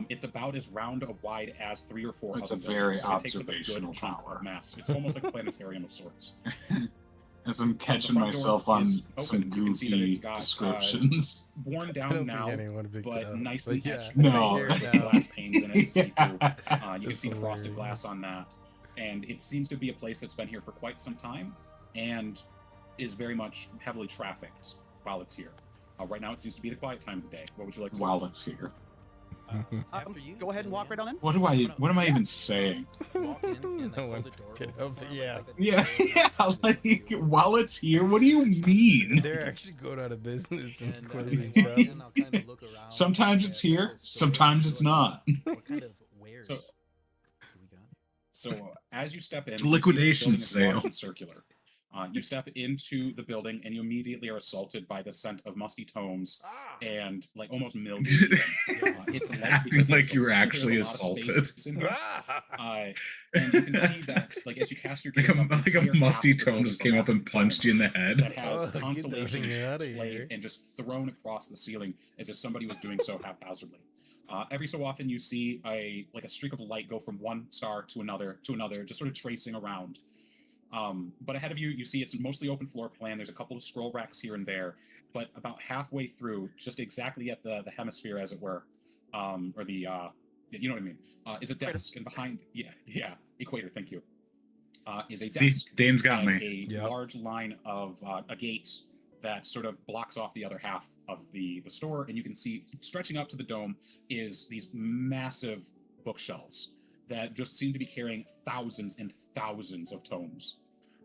It's about as round or wide as 3 or 4 It's other a very buildings, so it takes up a good observational chunk of tower. mass. It's almost like a planetarium of sorts. As I'm catching front door myself on is some open. You can see that goofy it's got, descriptions. Worn I down don't now, think anyone picked it but up. nicely But yeah, etched. No. I hear With it now. glass panes in it to see through. You can That's see the frosted hilarious. glass on that. And it seems to be a place that's been here for quite some time and is very much heavily trafficked while it's here. Right now, it seems to be the quiet time of the day. What would you like to do? While it's here. After you, Go ahead and walk right on in. What am I even saying? Walk in and No hold one the door could open help for it, 'em, yeah. like that Yeah, door yeah, opens like and while it's here, what do you mean? They're actually going out of business and And closing as I walk shop. in, I'll kind of look around. Sometimes it's here, sometimes it's not. What kind of wares So- do we got? So as you step in, It's a you see that the liquidation building is large sale. and circular. You step into the building and you immediately are assaulted by the scent of musty tomes and like almost mildew. It's light Acting because like there's you were there's actually lot of assaulted. space in here. And you can see that, like as you cast your Like gaze a, up, the like a entire musty half of the tome building just is a came up and massive punched you in the that head. has Oh, get that constellations thing outta displayed here. and just thrown across the ceiling as if somebody was doing so haphazardly. Every so often, you see a streak of light go from one star to another, just sort of tracing around. But ahead of you, you see it's mostly open floor plan. There's a couple of scroll racks here and there, but about halfway through, just exactly at the hemisphere, as it were, or the you know what I mean, is a desk, and behind, equator. Thank you. Is a See, desk Dane's got and me. a Yep. large line of a gate that sort of blocks off the other half of the store, and you can see stretching up to the dome is these massive bookshelves that just seem to be carrying thousands and thousands of tomes.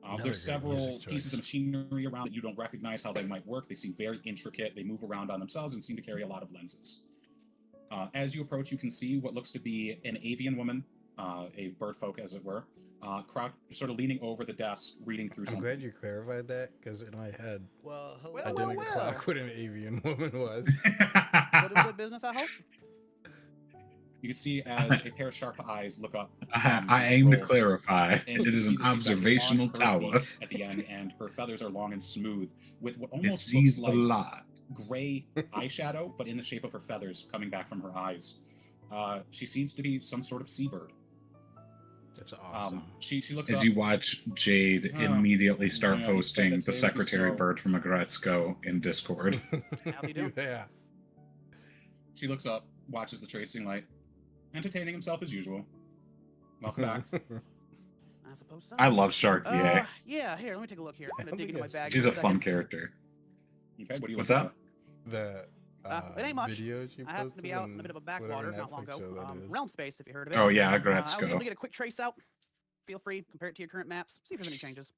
Another There's great several music choice. pieces of machinery around that you don't recognize how they might work. They seem very intricate. They move around on themselves and seem to carry a lot of lenses. As you approach, you can see what looks to be an avian woman, a bird folk, as it were, crowd sort of leaning over the desk, reading through I'm something. glad you clarified that because in my head, Well, hello. I Well, didn't well. clock what an avian woman was. Go to good business, I hope. You can see as a pair of sharp eyes look up. I aim to scrolls, clarify. and It you is see an that she's got observational long, curved tower. beak at the end, and her feathers are long and smooth, with what It almost sees looks a like lot. gray eyeshadow, but in the shape of her feathers coming back from her eyes. She seems to be some sort of seabird. That's awesome. She looks As up. you watch Jade Oh, immediately start yeah, he said posting that the too, secretary so- bird from Agretzko in Discord. How's he doing? Yeah. She looks up, watches the tracing light, entertaining himself as usual. Welcome back. I suppose so. I love Sharky. Yeah, here, let me take a look here. I'm I gonna dig think into my I've bag. She's for a fun second. character. Okay, what do you What's looking up? The It ain't much. videos you I happened to be posted out in a and bit of a whatever backwater not long Netflix ago. show that is. Realm Space, if you heard of it. Oh yeah, I was able to Agretzko. get a quick trace out. Feel free, compare it to your current maps, see if there's any changes.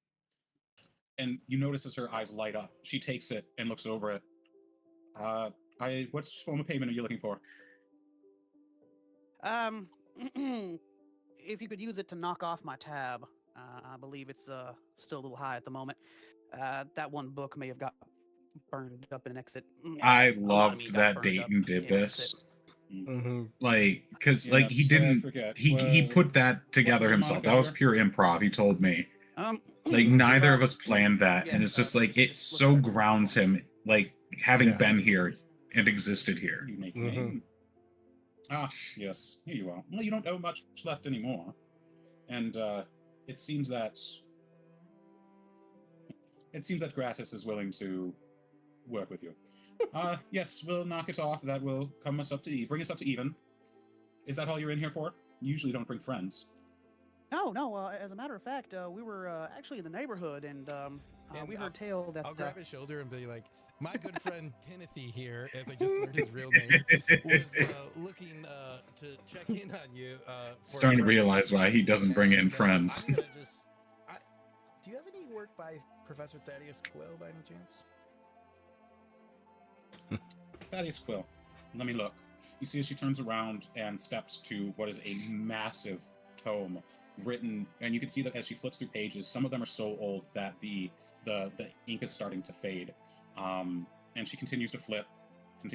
And you notice as her eyes light up, she takes it and looks over it. What form of payment are you looking for? If you could use it to knock off my tab, I believe it's still a little high at the moment. That one book may have got burned up in an exit. I A lot of me loved got that burned up Dayton did in an exit. this. Mm-hmm. Like, because like he Yes, I didn't forget. he Well, put that together your himself. That was moniker? pure improv. He told me. Like neither Well, of us planned that, yeah, and it's just like it just so look at it. grounds him, like having Yeah. been here and existed here. You make Mhm. name. Ah, yes, here you are. Well, you don't owe much left anymore, and it seems that Gratis is willing to work with you. Yes, we'll knock it off. That will bring us up to even. Is that all you're in here for? You usually don't bring friends. No. As a matter of fact, we were actually in the neighborhood, and And we heard tale that. I'll grab his shoulder and be like, my good friend Timothy here, as I just learned his real name, was looking to check in on you. Starting to realize why he doesn't bring in friends. I'm gonna do you have any work by Professor Thaddeus Quill by any chance? Thaddeus Quill. Let me look. You see as she turns around and steps to what is a massive tome written, and you can see that as she flips through pages, some of them are so old that the ink is starting to fade. And she continues to flip, and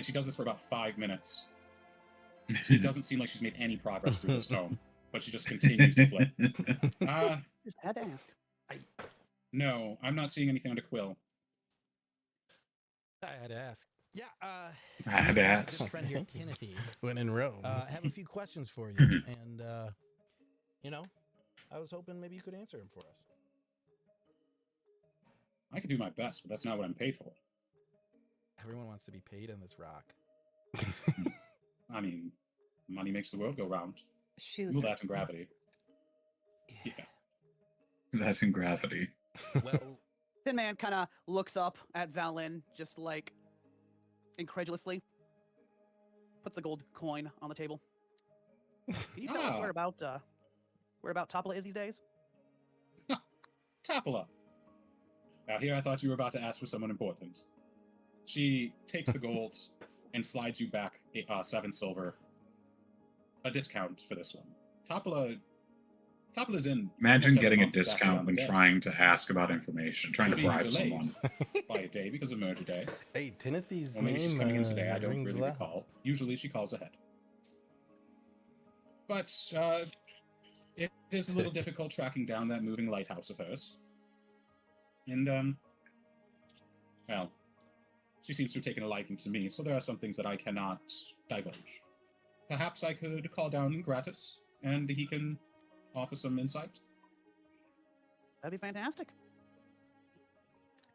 she does this for about 5 minutes. So it doesn't seem like she's made any progress through this tome, but she just continues to flip. Just had to ask. No, I'm not seeing anything under Quill. I had to ask. Yeah, I had to my ask. good friend here, Timothy. When in Rome. I have a few questions for you, and I was hoping maybe you could answer them for us. I could do my best, but that's not what I'm paid for. Everyone wants to be paid on this rock. I mean, money makes the world go round. Shoes. Well, are- that's in gravity. Yeah. That's in gravity. Well, Tin Man kind of looks up at Valen, just like incredulously. Puts a gold coin on the table. Can you tell us Ah. where about Topola is these days? Tapola. Now here I thought you were about to ask for someone important. She takes the gold and slides you back 7 silver. A discount for this one. Topola's in. Imagine almost every getting a month back discount around when the day. trying to ask about information, trying to Being bribe delayed someone. by a day because of merger day. Hey, Timothy's Or maybe she's name coming in today. I don't rings really a bell. recall. Usually she calls ahead. But it is a little difficult tracking down that moving lighthouse of hers. And, well, she seems to have taken a liking to me, so there are some things that I cannot divulge. Perhaps I could call down Gratis, and he can offer some insight. That'd be fantastic.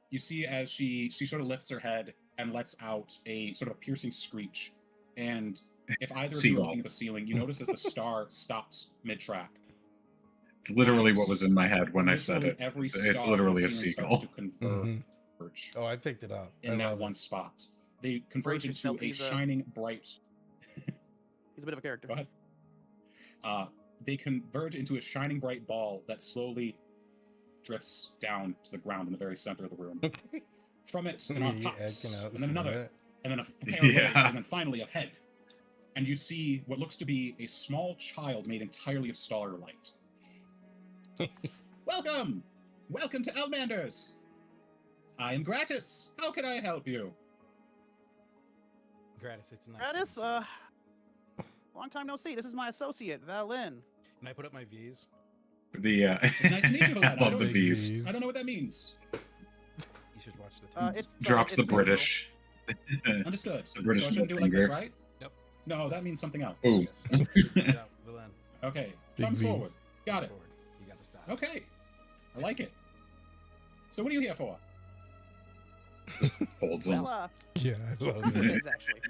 You see as she sort of lifts her head and lets out a sort of a piercing screech. And if either of you are Seagull. looking at the ceiling, you notice as the star stops mid-track. It's literally what was in my head when I said Literally it. Every It's star in literally the a ceiling seagull. starts to converge Mhm. Oh, I picked it up. I in that love one it. spot. They converge Verge into yourself, a he's a- shining bright. He's a bit of a character. Go ahead. They converge into a shining bright ball that slowly drifts down to the ground in the very center of the room. From it, an arm Yeah, pops, you know, and then another, that. and then a pair of Yeah. legs, and then finally a head. And you see what looks to be a small child made entirely of starlight. Welcome! Welcome to Elmanders! I am Gratis. How can I help you? Gratis, it's nice. Gratis, long time no see. This is my associate, Valen. And I put up my V's. The It's nice to meet you, Valetta. I love the V's. I don't know what that means. You should watch the It's Drops it's the cultural. British. Understood. The British so I shouldn't do it middle like this, finger. right? Yep. No, that means something else. Ooh. Yes. Yeah, Valen, Okay. Big Thumbs V's. forward. Got it. forward. You got the style. Okay. I like it. So what are you here for? Holds Well, them. Yeah, I a love couple it. things actually.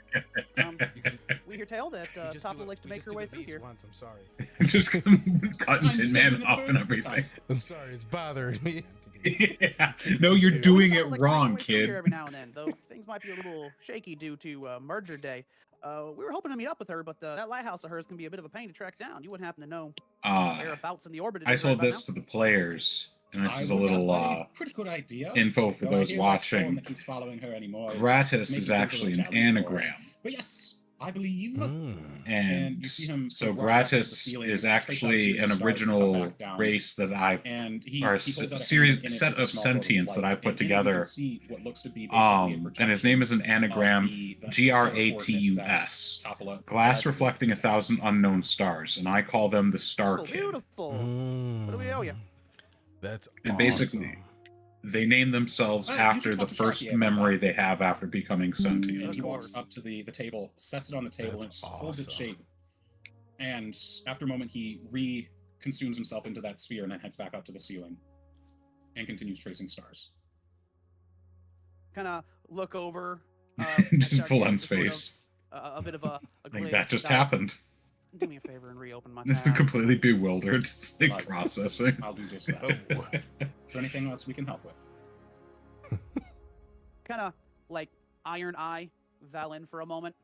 You can, We hear tale that we just Topple do it- likes to we make just her do way the through V's here. once, I'm sorry. Just cutting I'm Tin just Man doing it up for and the everything. I'm sorry, it's bothering me. Yeah. No, you're Dude. doing Topple it likes to make her wrong, way through here kid. Every now and then, though things might be a little shaky due to merger day. We were hoping to meet up with her, but that lighthouse of hers can be a bit of a pain to track down. You wouldn't happen to know whereabouts in the orbit it I is right told about this to the players, and this is a would have little thought a pretty good idea. info for Though I those hear that storm watching. that keeps following her anymore is Gratis making is things a little actually an challenging for her. anagram. But yes, I believe. Mm. And you see him so sort of rush back to the Gratis ceiling, is trace out a actually series an of stars, and come original back down. race that I've And he or a holds out a series hand, and it set is a of small orb sentience that light, I put and in it you together. can see what looks to be basically a And his projection name is an of anagram the GRATUS. star coordinates that Toppola Glass had. reflecting 1,000 unknown stars, and I call them the star Oh, kid. beautiful. Mm. What do we owe you? That's And basically, awesome. they name themselves You after can the talk to first Sharky about memory that. they have after becoming sentient. And he Of walks course. up to the table, sets it on the table, That's and it holds its awesome. shape. And after a moment, he consumes himself into that sphere and then heads back up to the ceiling and continues tracing stars. Kind of look over. Just at full Sharky on with sort of, face. a bit of a Like glazed that just style. happened. Do me a favor and reopen my tab. Completely bewildered, just like Like, processing. I'll do just that. Is there anything else we can help with? Kind of like iron eye Valen for a moment.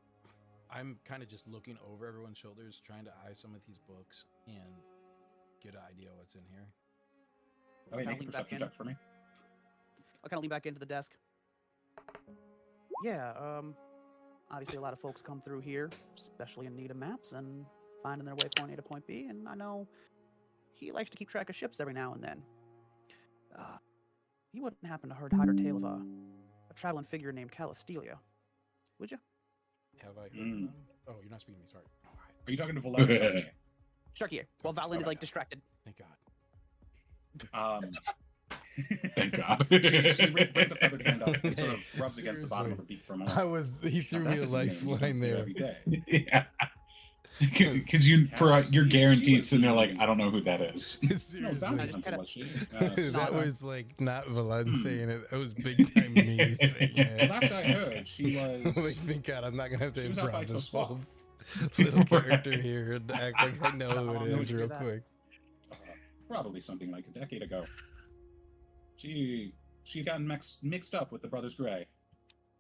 I'm kind of just looking over everyone's shoulders, trying to eye some of these books and get an idea what's in here. Oh, wait, Kinda make a lean back perception in. check for me. I'll kind of lean back into the desk. Yeah, obviously a lot of folks come through here, especially in need of maps and finding their way point A to point B, and I know he likes to keep track of ships every now and then. You wouldn't happen to hide or tale of a traveling figure named Calistelia, would you? Have I heard of Mm. them? Oh, you're not speaking to me. Sorry. Oh, hi. Are you talking to Valerian? Sharky, while Valen is like distracted. Thank God. Thank God. She brings a feathered hand up and sort of rubs against the bottom of her Seriously. beak for a moment. He Now, threw that me a is a name you lifeline don't hear there. every day. Yeah. Because you're She guaranteed was sitting there the- like, I don't know who that is. No, Seriously. bounty just hunter kinda- was she? That no. was like not Valen Hmm. saying it. That was big time me saying it. Last I heard, she like, was. thank God, I'm not gonna have to She was out by improv this Toswa. whole little character here and act like I know How who long it ago is did you real do that? quick. Probably something like a decade ago. She had gotten mixed up with the Brothers Gray.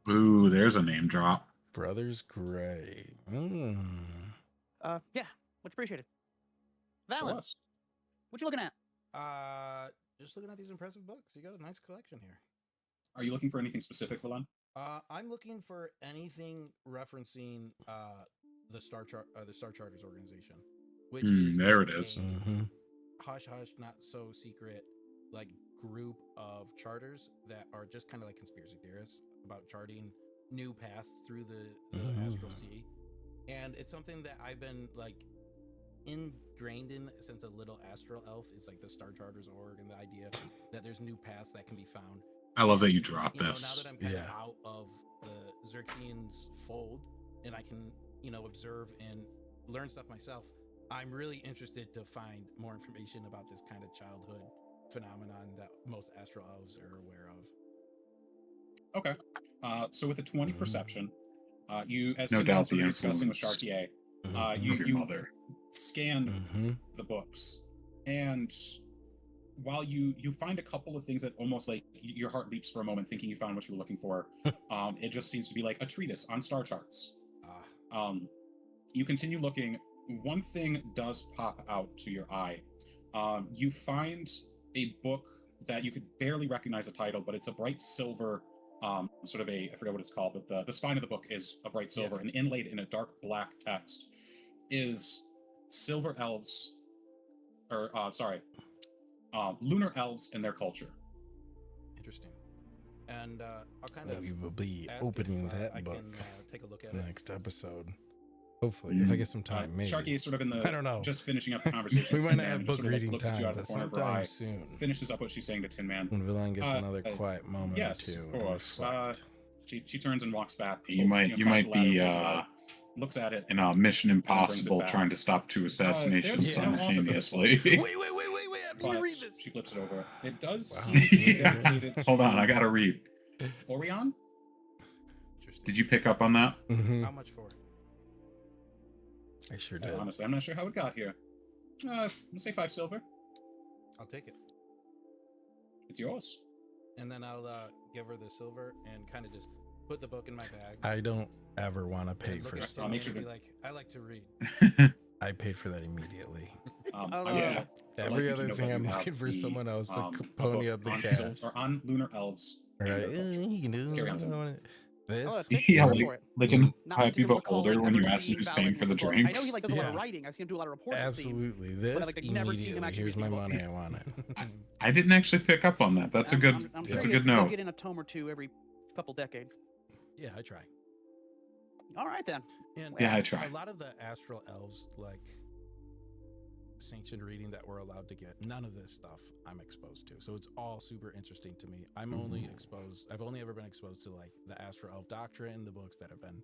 Ooh, there's a name drop. Brothers Gray. Yeah, much appreciated. For Valen, us. what you looking at? Just looking at these impressive books. You got a nice collection here. Are you looking for anything specific, Valen? I'm looking for anything referencing the Star Charters organization, which is There like it is. a hush hush, not so secret, like group of charters that are just kind of like conspiracy theorists about charting new paths through the astral sea, and it's something that I've been like ingrained in since a little astral elf. Is like the Star Charters org and the idea that there's new paths that can be found. I love that you dropped Now this. that I'm kind Yeah. of out of the Xerxian's fold and I can, observe and learn stuff myself, I'm really interested to find more information about this kind of childhood phenomenon that most astral elves are aware of. Okay. So with a 20 perception, you, as No Tim doubt Benson the were discussing with influence Chartier, of your you mother. scan the books, and while you find a couple of things that almost like your heart leaps for a moment, thinking you found what you were looking for, it just seems to be like a treatise on star charts. You continue looking. One thing does pop out to your eye. You find a book that you could barely recognize the title, but it's a bright silver, sort of I forget what it's called, but the spine of the book is a bright silver, and inlaid in a dark black text is silver elves, or lunar elves and their culture. Interesting. And I'll kind of We will be ask opening if, that I book can take a look at it. next episode. Hopefully, if I get some time, maybe. Sharky is sort of in the I don't know. just finishing up the conversation. We with might Tin not Man, have and book sort of, like, reading looks at you out time, of the but corner of her sometime eye, soon. finishes up what she's saying to Tin Man. When Villain gets another uh, quiet moment yes, or two. of to course. reflect. She turns and walks back. You might climbs the ladder, be pulls it out, looks at it. in Mission brings it Impossible back. trying to stop two assassinations there's no author for this simultaneously. Wait! I need to But read this. she flips it over. It does Wow. seem dedicated Hold on, to I gotta read. Orion. Interesting. Did you pick up on that? How much for it? I sure did. Honestly, I'm not sure how it got here. Let's say 5 silver. I'll take it. It's yours. And then I'll give her the silver and kind of just put the book in my bag. I don't ever want to and pay look for at stuff. I'll make Tim sure and to- be like, I like to read. I paid for that immediately. Oh, Yeah. Uh, I'd like Every you to other know thing, that I'm you have looking for the, someone else to a pony book up the on cash. on lunar elves. and Right? their culture. You can do Carry on, Tim. this. take Yeah, your word like, for it. like in Not High particularly People recalling Older when ever you asked him seeing who's paying Valen for the book. I know drinks. he like does a lot of Yeah. writing. I've seen him do a lot of reports. It seems. Absolutely. This I've, like, never seen him immediately. actually Here's my read the book. money. I want it. I didn't actually pick up on that. That's a good. I'm That's sure a good you'll note. get in a tome or two every couple decades. Yeah, I try. All right then. And Yeah, I try. A lot of the astral elves like sanctioned reading that we're allowed to get. None of this stuff I'm exposed to. So it's all super interesting to me. I've only ever been exposed to like the Astral Elf Doctrine, the books that have been,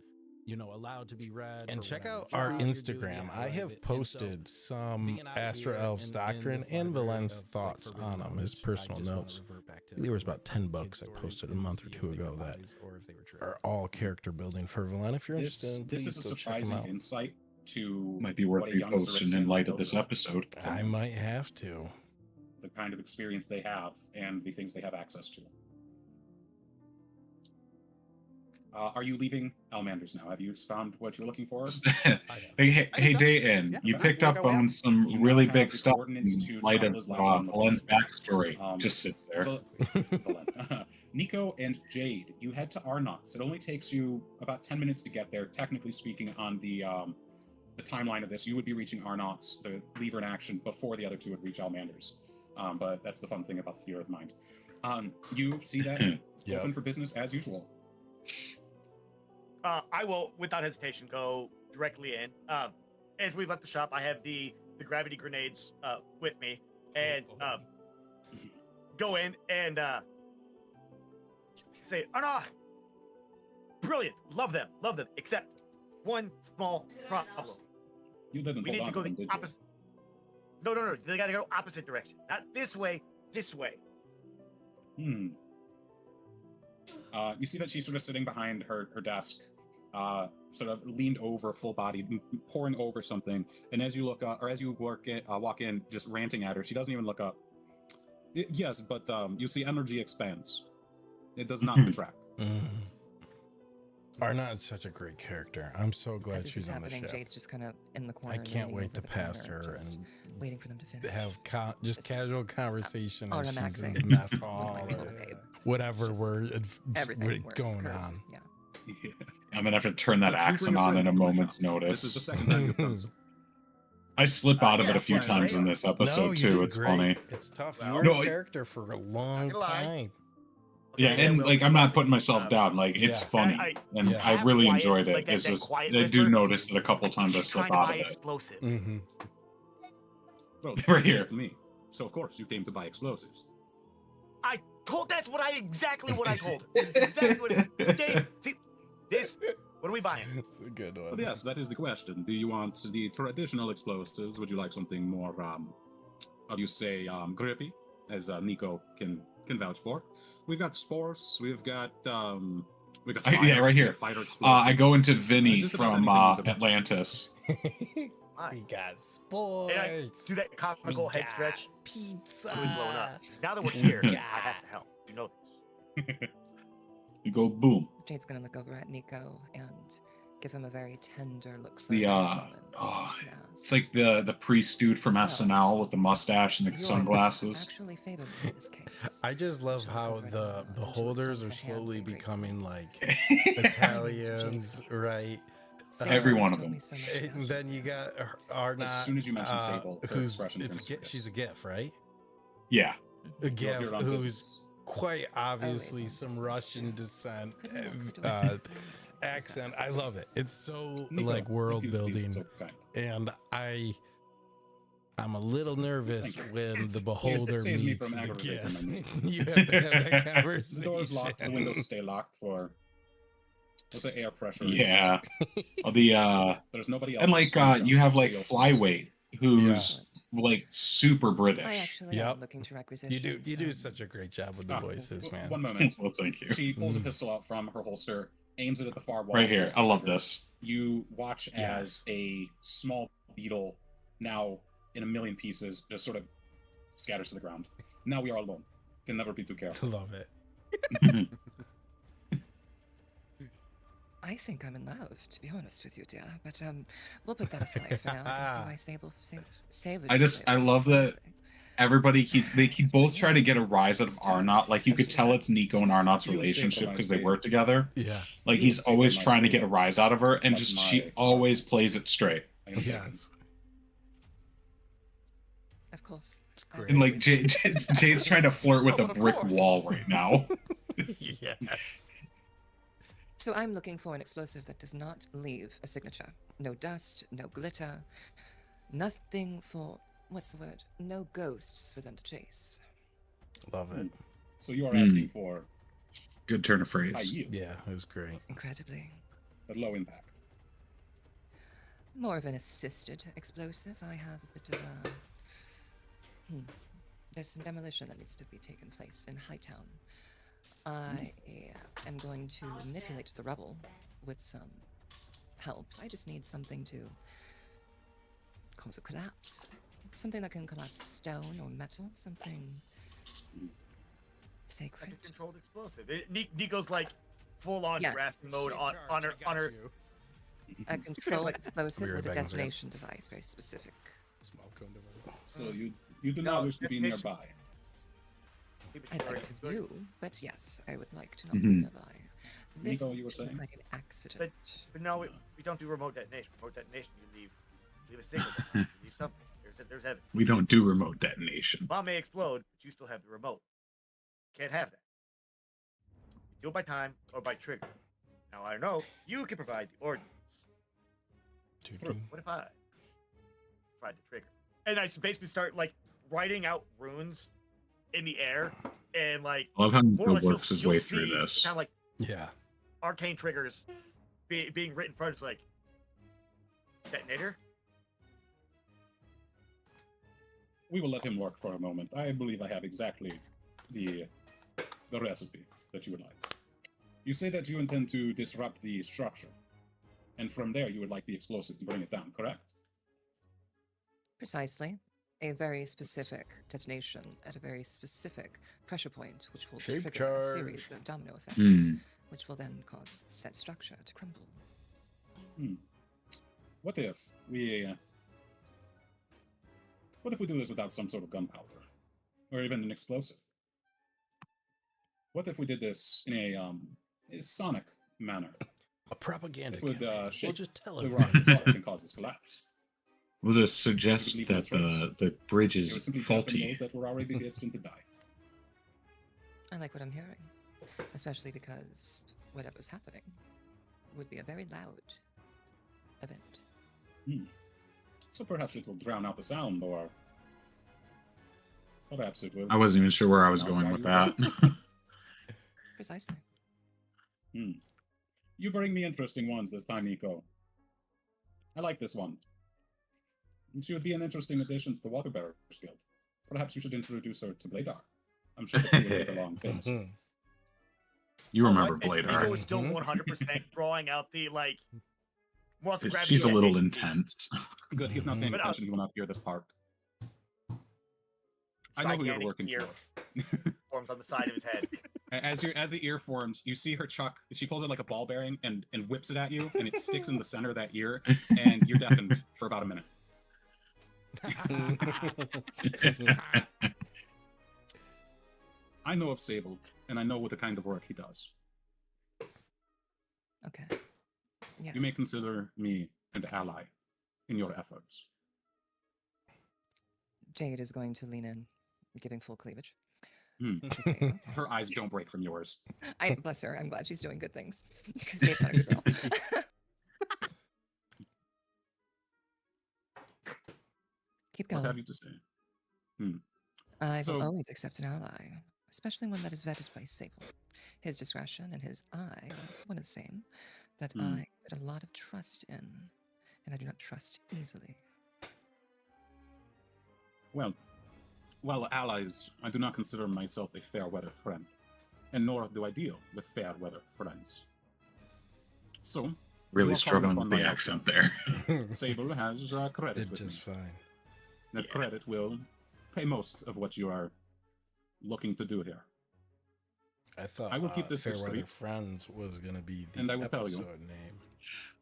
allowed to be read. And for check whatever out our job you're doing, Instagram. yeah, I right? have And so posted some being out Astral here Elves in Doctrine this and library Valen's of, like, thoughts forbidden on them, his knowledge, I personal just wanna notes. revert back to There was about 10 kid books I stories posted a and month or see if two they ago were that lies or if they were true. are all character building for Valen. If you're interested, This please is a go check them surprising out. insight to Might be worth what a young reposting in Xerixian light of goes this through, episode. I might have to. the kind of experience they have and the things they have access to. Are you leaving Almanders now? Have you found what you're looking for? Hey, Dayton, Yeah, you we're picked gonna up go on out. some You really now have big the stuff coordinates in to light of Traveler's Lesson Valen's location. backstory. Just sits there. Valen. Nico and Jade, you head to Arnott's. It only takes you about 10 minutes to get there. Technically speaking, on the timeline of this, you would be reaching Arnott's, the lever in action, before the other two would reach Almanders. But that's the fun thing about the theater of the mind. You see that Yep. open for business as usual. I will, without hesitation, go directly in. As we left the shop, I have the gravity grenades with me, and go in and say, "Oh no, brilliant, love them, except one small problem. You didn't We need hold to on go them, the did you? opposite. No, they gotta go opposite direction. Not this way, this way." You see that she's sort of sitting behind her desk, sort of leaned over, full-bodied, poring over something. And as you look up, or as you walk in, just ranting at her, she doesn't even look up. Yes, but you see, energy expands. It does not contract. Arnott is such a great character. I'm so glad As this she's is on the happening, ship. Jade's just kind of in the corner. I can't leaning wait over to the pass counter, her just and waiting for them to finish. have just casual conversation or as a she's in maxing. the mess hall Like, or oh, babe, whatever just we're everything works, going curves, on. Yeah. Yeah. I'm gonna have to turn that Let's bring accent a on friend at a into the moment's shop. notice. This is the second time you've done so. I slip out of it a yes, few right, times right. in this No, episode you too. did It's great. funny. It's tough. Well, You were No, a character for a long gonna lie. time. Yeah, Okay, and well, like I'm not putting uh, myself down. Like it's yeah. funny, and Yeah. I Half really quiet, enjoyed it. like that- It's that just quiet I do whisper. notice that a couple I think times I she's slip trying to out buy of it. explosives. Mm-hmm. Well, We're here. to me. So of course you came to buy explosives. That's exactly what I told her. Exactly what it, Dave, see, this, what are we buying? It's a good one. Well, yes, that is the question. Do you want the traditional explosives? Would you like something more, how do you say, grippy, as Nico can vouch for? We've got spores. We've got fire, Yeah, right here. fighter explosives. I go into Vinny just about from anything you could- Atlantis. We got sports. And I do that comical We head got stretch. Pizza. Really blowing up. Now that we're here, Yeah. I have to help. You know this. You go boom. Jade's gonna look over at Nico and give him a very tender look. It's the moment. Yeah, it's like the priest dude from SNL with the mustache and the You're sunglasses. Actually favored me in this case. I just love She'll how over and the over until it's beholders time are for the hand slowly to be raised becoming up. like Italians, right? Sable Every has one of told them. me so much about And you. then you got Arnott. As soon as you mentioned Sable, her who's expression it's turns serious. she's a GIF, right? Yeah. A Mhm. You're GIF here on who's business. quite obviously on some business, Russian yeah. descent Couldn't help but do uh, it. accent. I love it. It's so Nico, like world if you would be building, so kind. and I'm a little nervous Thank you. when the Saves- beholder saves me meets from the aggravating GIF. them. You have to have that The conversation. door's locked. The windows stay locked for. What's the air pressure? Yeah. Oh, the There's nobody else. and like in the shop, you have so like you'll- Flyweight, who's like super I British. actually Yep. am looking to requisition. You do some- such a great job with the Ah, voices, man. One moment. Well, thank you. She pulls a Mm. pistol out from her holster, aims it at the far wall. Right here. pulls the I love trigger. this. You watch Yes. as a small beetle, now in a million pieces, just sort of scatters to the ground. Now we are alone. Can never be too careful. Love it. I think I'm in love, to be honest with you, dear. But we'll put that aside for now. I can see why Sable. I love that everybody they both try to get a rise out of Arnott. Like you could tell it's Nico and Arnott's You would say relationship for because they my work together. Yeah. Like You he's would say always for my trying to get a career. rise out of her, and Like just my she always plays it straight. I am thinking. Yes. Of course. It's As great. And like always. Jade's trying to flirt with Oh, a but of brick course. wall right now. Yes. So I'm looking for an explosive that does not leave a signature. No dust, no glitter, nothing for what's the word? No ghosts for them to chase. Love it. So you are asking for Good turn of high phrase. yield, Yeah, it was great. Incredibly. but low impact. More of an assisted explosive. I have a bit of a. There's some demolition that needs to be taken place in Hightown. I am going to manipulate the rubble with some help. I just need something to cause a collapse. Something that can collapse stone or metal. Something sacred. Like a controlled explosive. Nico's like full on Yes. drafting mode Take on charge, her I got her. you. A controlled Like- explosive Be right with a back in a second. detonation device, very specific. Small cone device. So you do No, not wish to be detonation- nearby. I'd like to view, but yes, I would like to not Mhm. be nearby. This Nico, you were could look saying? like an accident. But no, we don't do remote detonation. Remote detonation, you leave a signal. You leave something. There's evidence. We don't do remote detonation. Bomb may explode, but you still have the remote. Can't have that. You do it by time or by trigger. Now I know you can provide the ordnance. What if I provide the trigger? And I basically start like writing out runes in the air, and like I love how more or Nico less works his you'll way through see this. kind of like Yeah. arcane triggers being written in front. It's like detonator. We will let him work for a moment. I believe I have exactly the recipe that you would like. You say that you intend to disrupt the structure, and from there you would like the explosive to bring it down, correct? Precisely. A very specific detonation at a very specific pressure point, which will Shape trigger a charge. series of domino effects, Hmm. which will then cause said structure to crumble. What if we do this without some sort of gunpowder, or even an explosive? What if we did this in a sonic manner? A propaganda It would campaign. We'll shake just tell the it. rock itself and cause this collapse. Will this suggest leave that no the bridge It is would simply deafen faulty? those that were already destined to die. I like what I'm hearing, especially because whatever's happening would be a very loud event. So perhaps it will drown out the sound, or perhaps it will. I wasn't even sure where I was No, going why with you that. wouldn't. Precisely. You bring me interesting ones this time, Nico. I like this one. She would be an interesting addition to the Water Bearers Guild. Perhaps you should introduce her to Bladar. I'm sure that they will get along famously. Mhm. You Oh, remember what? And Nico Bladar. is still Mhm. 100% drawing out the like. Wants to grab She's a the little detonation intense. Good, he's not paying But, attention. He will not hear this part. I know who you're Gigantic working ear. for. piece forms on the side of his head. As the ear forms, you see her chuck. She pulls out like a ball bearing and whips it at you, and it sticks in the center of that ear, and you're deafened for about a minute. I know of Sable, and I know what the kind of work he does. Okay. Yeah. You may consider me an ally in your efforts. Jade is going to lean in, giving full cleavage. Hmm. She's like, "Okay." Her eyes don't break from yours. I bless her. I'm glad she's doing good things because Jade's not a good girl. Keep What have going. you to say? I So- will always accept an ally, especially one that is vetted by Sable. His discretion and his eye are one and the same that I put a lot of trust in, and I do not trust easily. Well, allies, I do not consider myself a fair weather friend, and nor do I deal with fair weather friends. So, you Really are struggling calling with upon the my accent there. Sable has credit Did with me. just fine. That credit will pay most of what you are looking to do here. I thought I will keep this Fairweather discreet. Friends was going to be the And I will tell you. episode name.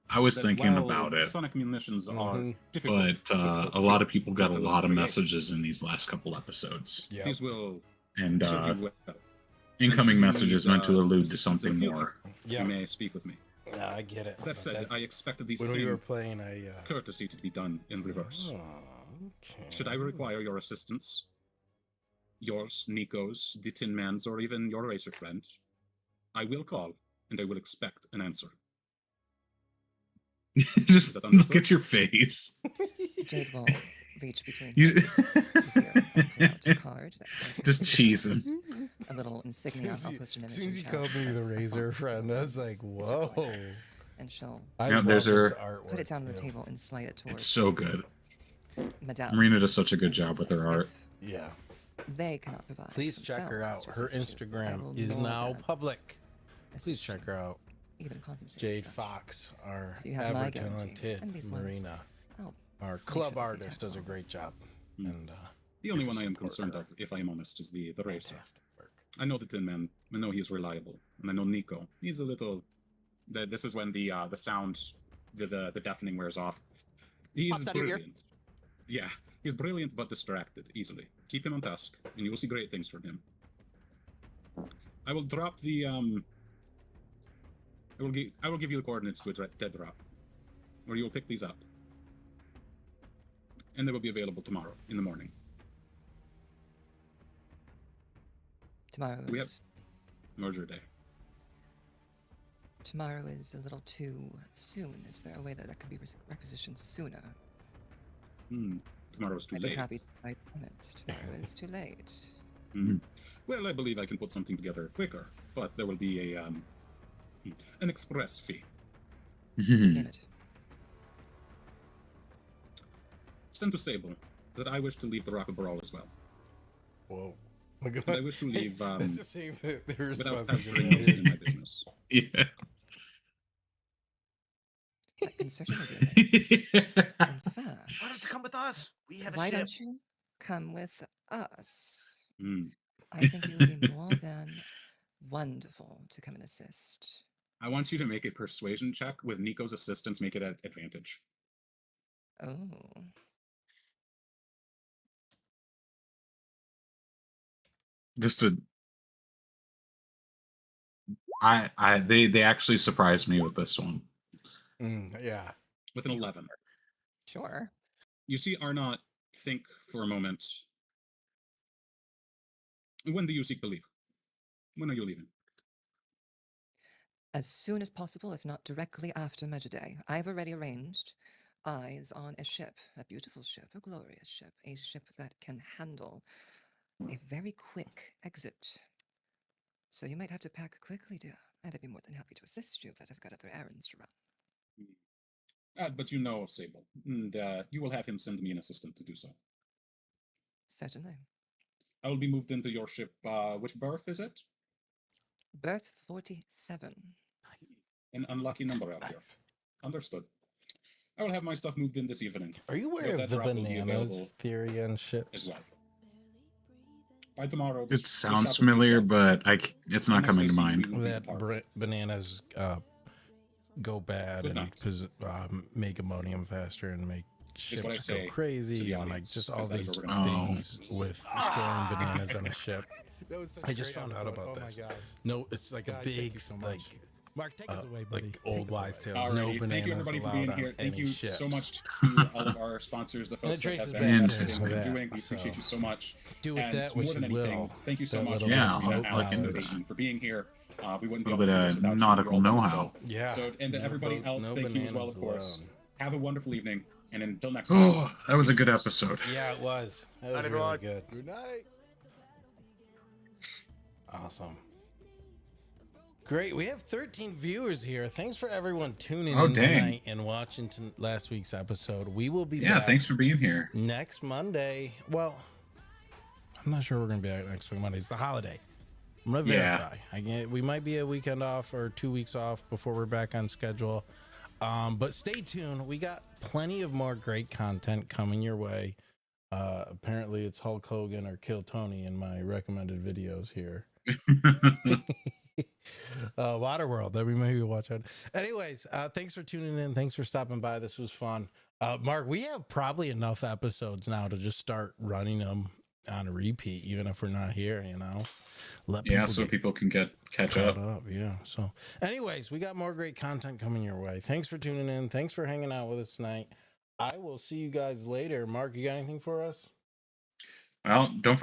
I was That thinking while about it, Sonic munitions are Mhm. difficult, but to a lot of people got a to lot of create. messages in these last couple episodes, Yeah. These will and serve you well. incoming should you messages need, meant to allude to assistance in something the future, more. Yeah. You may speak with me. Yeah, I get it. That but said, that's- I expected the when we were same playing, courtesy to be done in reverse. Oh, okay. Should I require your assistance, yours, Nico's, the Tin Man's, or even your racer friend, I will call, and I will expect an answer. Just that look understood? at your face. Jade will reach between You- his ear and pull out a card that has Just cheesing. a little insignia. I'll post an As image soon in as you chat called me of the a razor font friend, I was like, is circling, whoa. and she'll I Yeah, love there's his her- artwork. put it down on the too. table and slide it towards. It's so good. Madame. Marina does such a good and job with say, her art. Yeah. if they cannot provide. Please check her themselves out. to Her assist you, I Instagram will is more now than public. Please assist check you, her out. even compensate Jade yourself. Fox, our So you have my ever guarantee, talented and these ones, Marina, I'll our sure club that they artist, does a tackle. great job. Hmm. And The only People one I am support concerned her. of, if I am honest, is the racer. fantastic work. I know the Tin Man. I know he's reliable, and I know Nico. He's a little. This is when the sound, the deafening wears off. He's Pops out of your ear. brilliant. Yeah, he's brilliant but distracted easily. Keep him on task, and you will see great things from him. I will drop the I will give you the coordinates to a dead drop, where you will pick these up, and they will be available tomorrow in the morning. Tomorrow We have- is Merger day. tomorrow is a little too soon. Is there a way that can be requisitioned sooner? Tomorrow is too I'd be late. happy. I promise. Tomorrow is too late. Well, I believe I can put something together quicker, but there will be an express fee. Name it. Send to Sable that I wish to leave the Rock of Baral as well. Whoa. Look at And I wish to leave That's the same the without response. pestering others in my business. Yeah. That can certainly be arranged. In fact, Why don't you come with us? We have a why ship. don't you come with us? Hmm. I think it would be more than wonderful to come and assist. I want you to make a persuasion check with Nico's assistance. Make it at advantage. Oh, Just a they actually surprised me with this one. Yeah. With an 11. sure. You see Arnott think for a moment. When do you seek to leave? When are you leaving? As soon as possible, if not directly after Measure Day. I've already arranged eyes on a ship, a beautiful ship, a glorious ship, a ship that can handle a very quick exit. So you might have to pack quickly, dear. And I'd be more than happy to assist you, but I've got other errands to run. But you know of Sable, and you will have him send me an assistant to do so. Certainly. I will be moved into your ship. Which berth is it? Berth 47. An unlucky number out here. Nice. Understood. I will have my stuff moved in this evening Are you aware Your of dead the drop will be available bananas theory on as ships? well. By tomorrow. It sounds familiar, but it's not Next coming I to see you, mind. we will be That apart. bananas go bad Good and night. make ammonium faster and make what I ships say go to crazy the and like audience, just all is that these we're gonna- things with storing bananas on a ship. That was such I a just great found out episode. about Oh this. my God. No, it's like God, a thank big you so much. like Mark, take us away, buddy. like old Take us wives' away. tale. No Alrighty, bananas thank you everybody for allowed being on here. Thank any you ship. so much to all of our sponsors, the And it folks that have traces been back in to this we're that, doing. We appreciate you so much. Do with And that more what than you anything, will. thank you so That much, little Yeah, Marina, boat Alex, and knowledge. Peyton, for being here. We wouldn't be A able little to do bit this of without you. nautical You're all know-how. wonderful. Yeah. So, and to No everybody boat- else, no thank you as well, of bananas course. allowed. Have a wonderful evening, and until next time. Oh, that was see a you good soon. episode. Yeah, it was. That was Night, really everyone. good. Good night. Awesome. Great. We have 13 viewers here. Thanks for everyone tuning Oh, in dang. tonight and watching last week's episode. We will be Yeah, back thanks for being here. next Monday. Well, I'm not sure we're going to be back next week Monday. It's the holiday. I'm going to Yeah. verify. We might be a weekend off or 2 weeks off before we're back on schedule. But stay tuned. We got plenty of more great content coming your way. Apparently it's Hulk Hogan or Kill Tony in my recommended videos here. Waterworld that we maybe watch out. Anyways, thanks for tuning in. Thanks for stopping by. This was fun. Mark, we have probably enough episodes now to just start running them on a repeat, even if we're not here, let Yeah, people so get people can catch caught up. up. Yeah. So anyways, we got more great content coming your way. Thanks for tuning in. Thanks for hanging out with us tonight. I will see you guys later. Mark, you got anything for us? Well, don't forget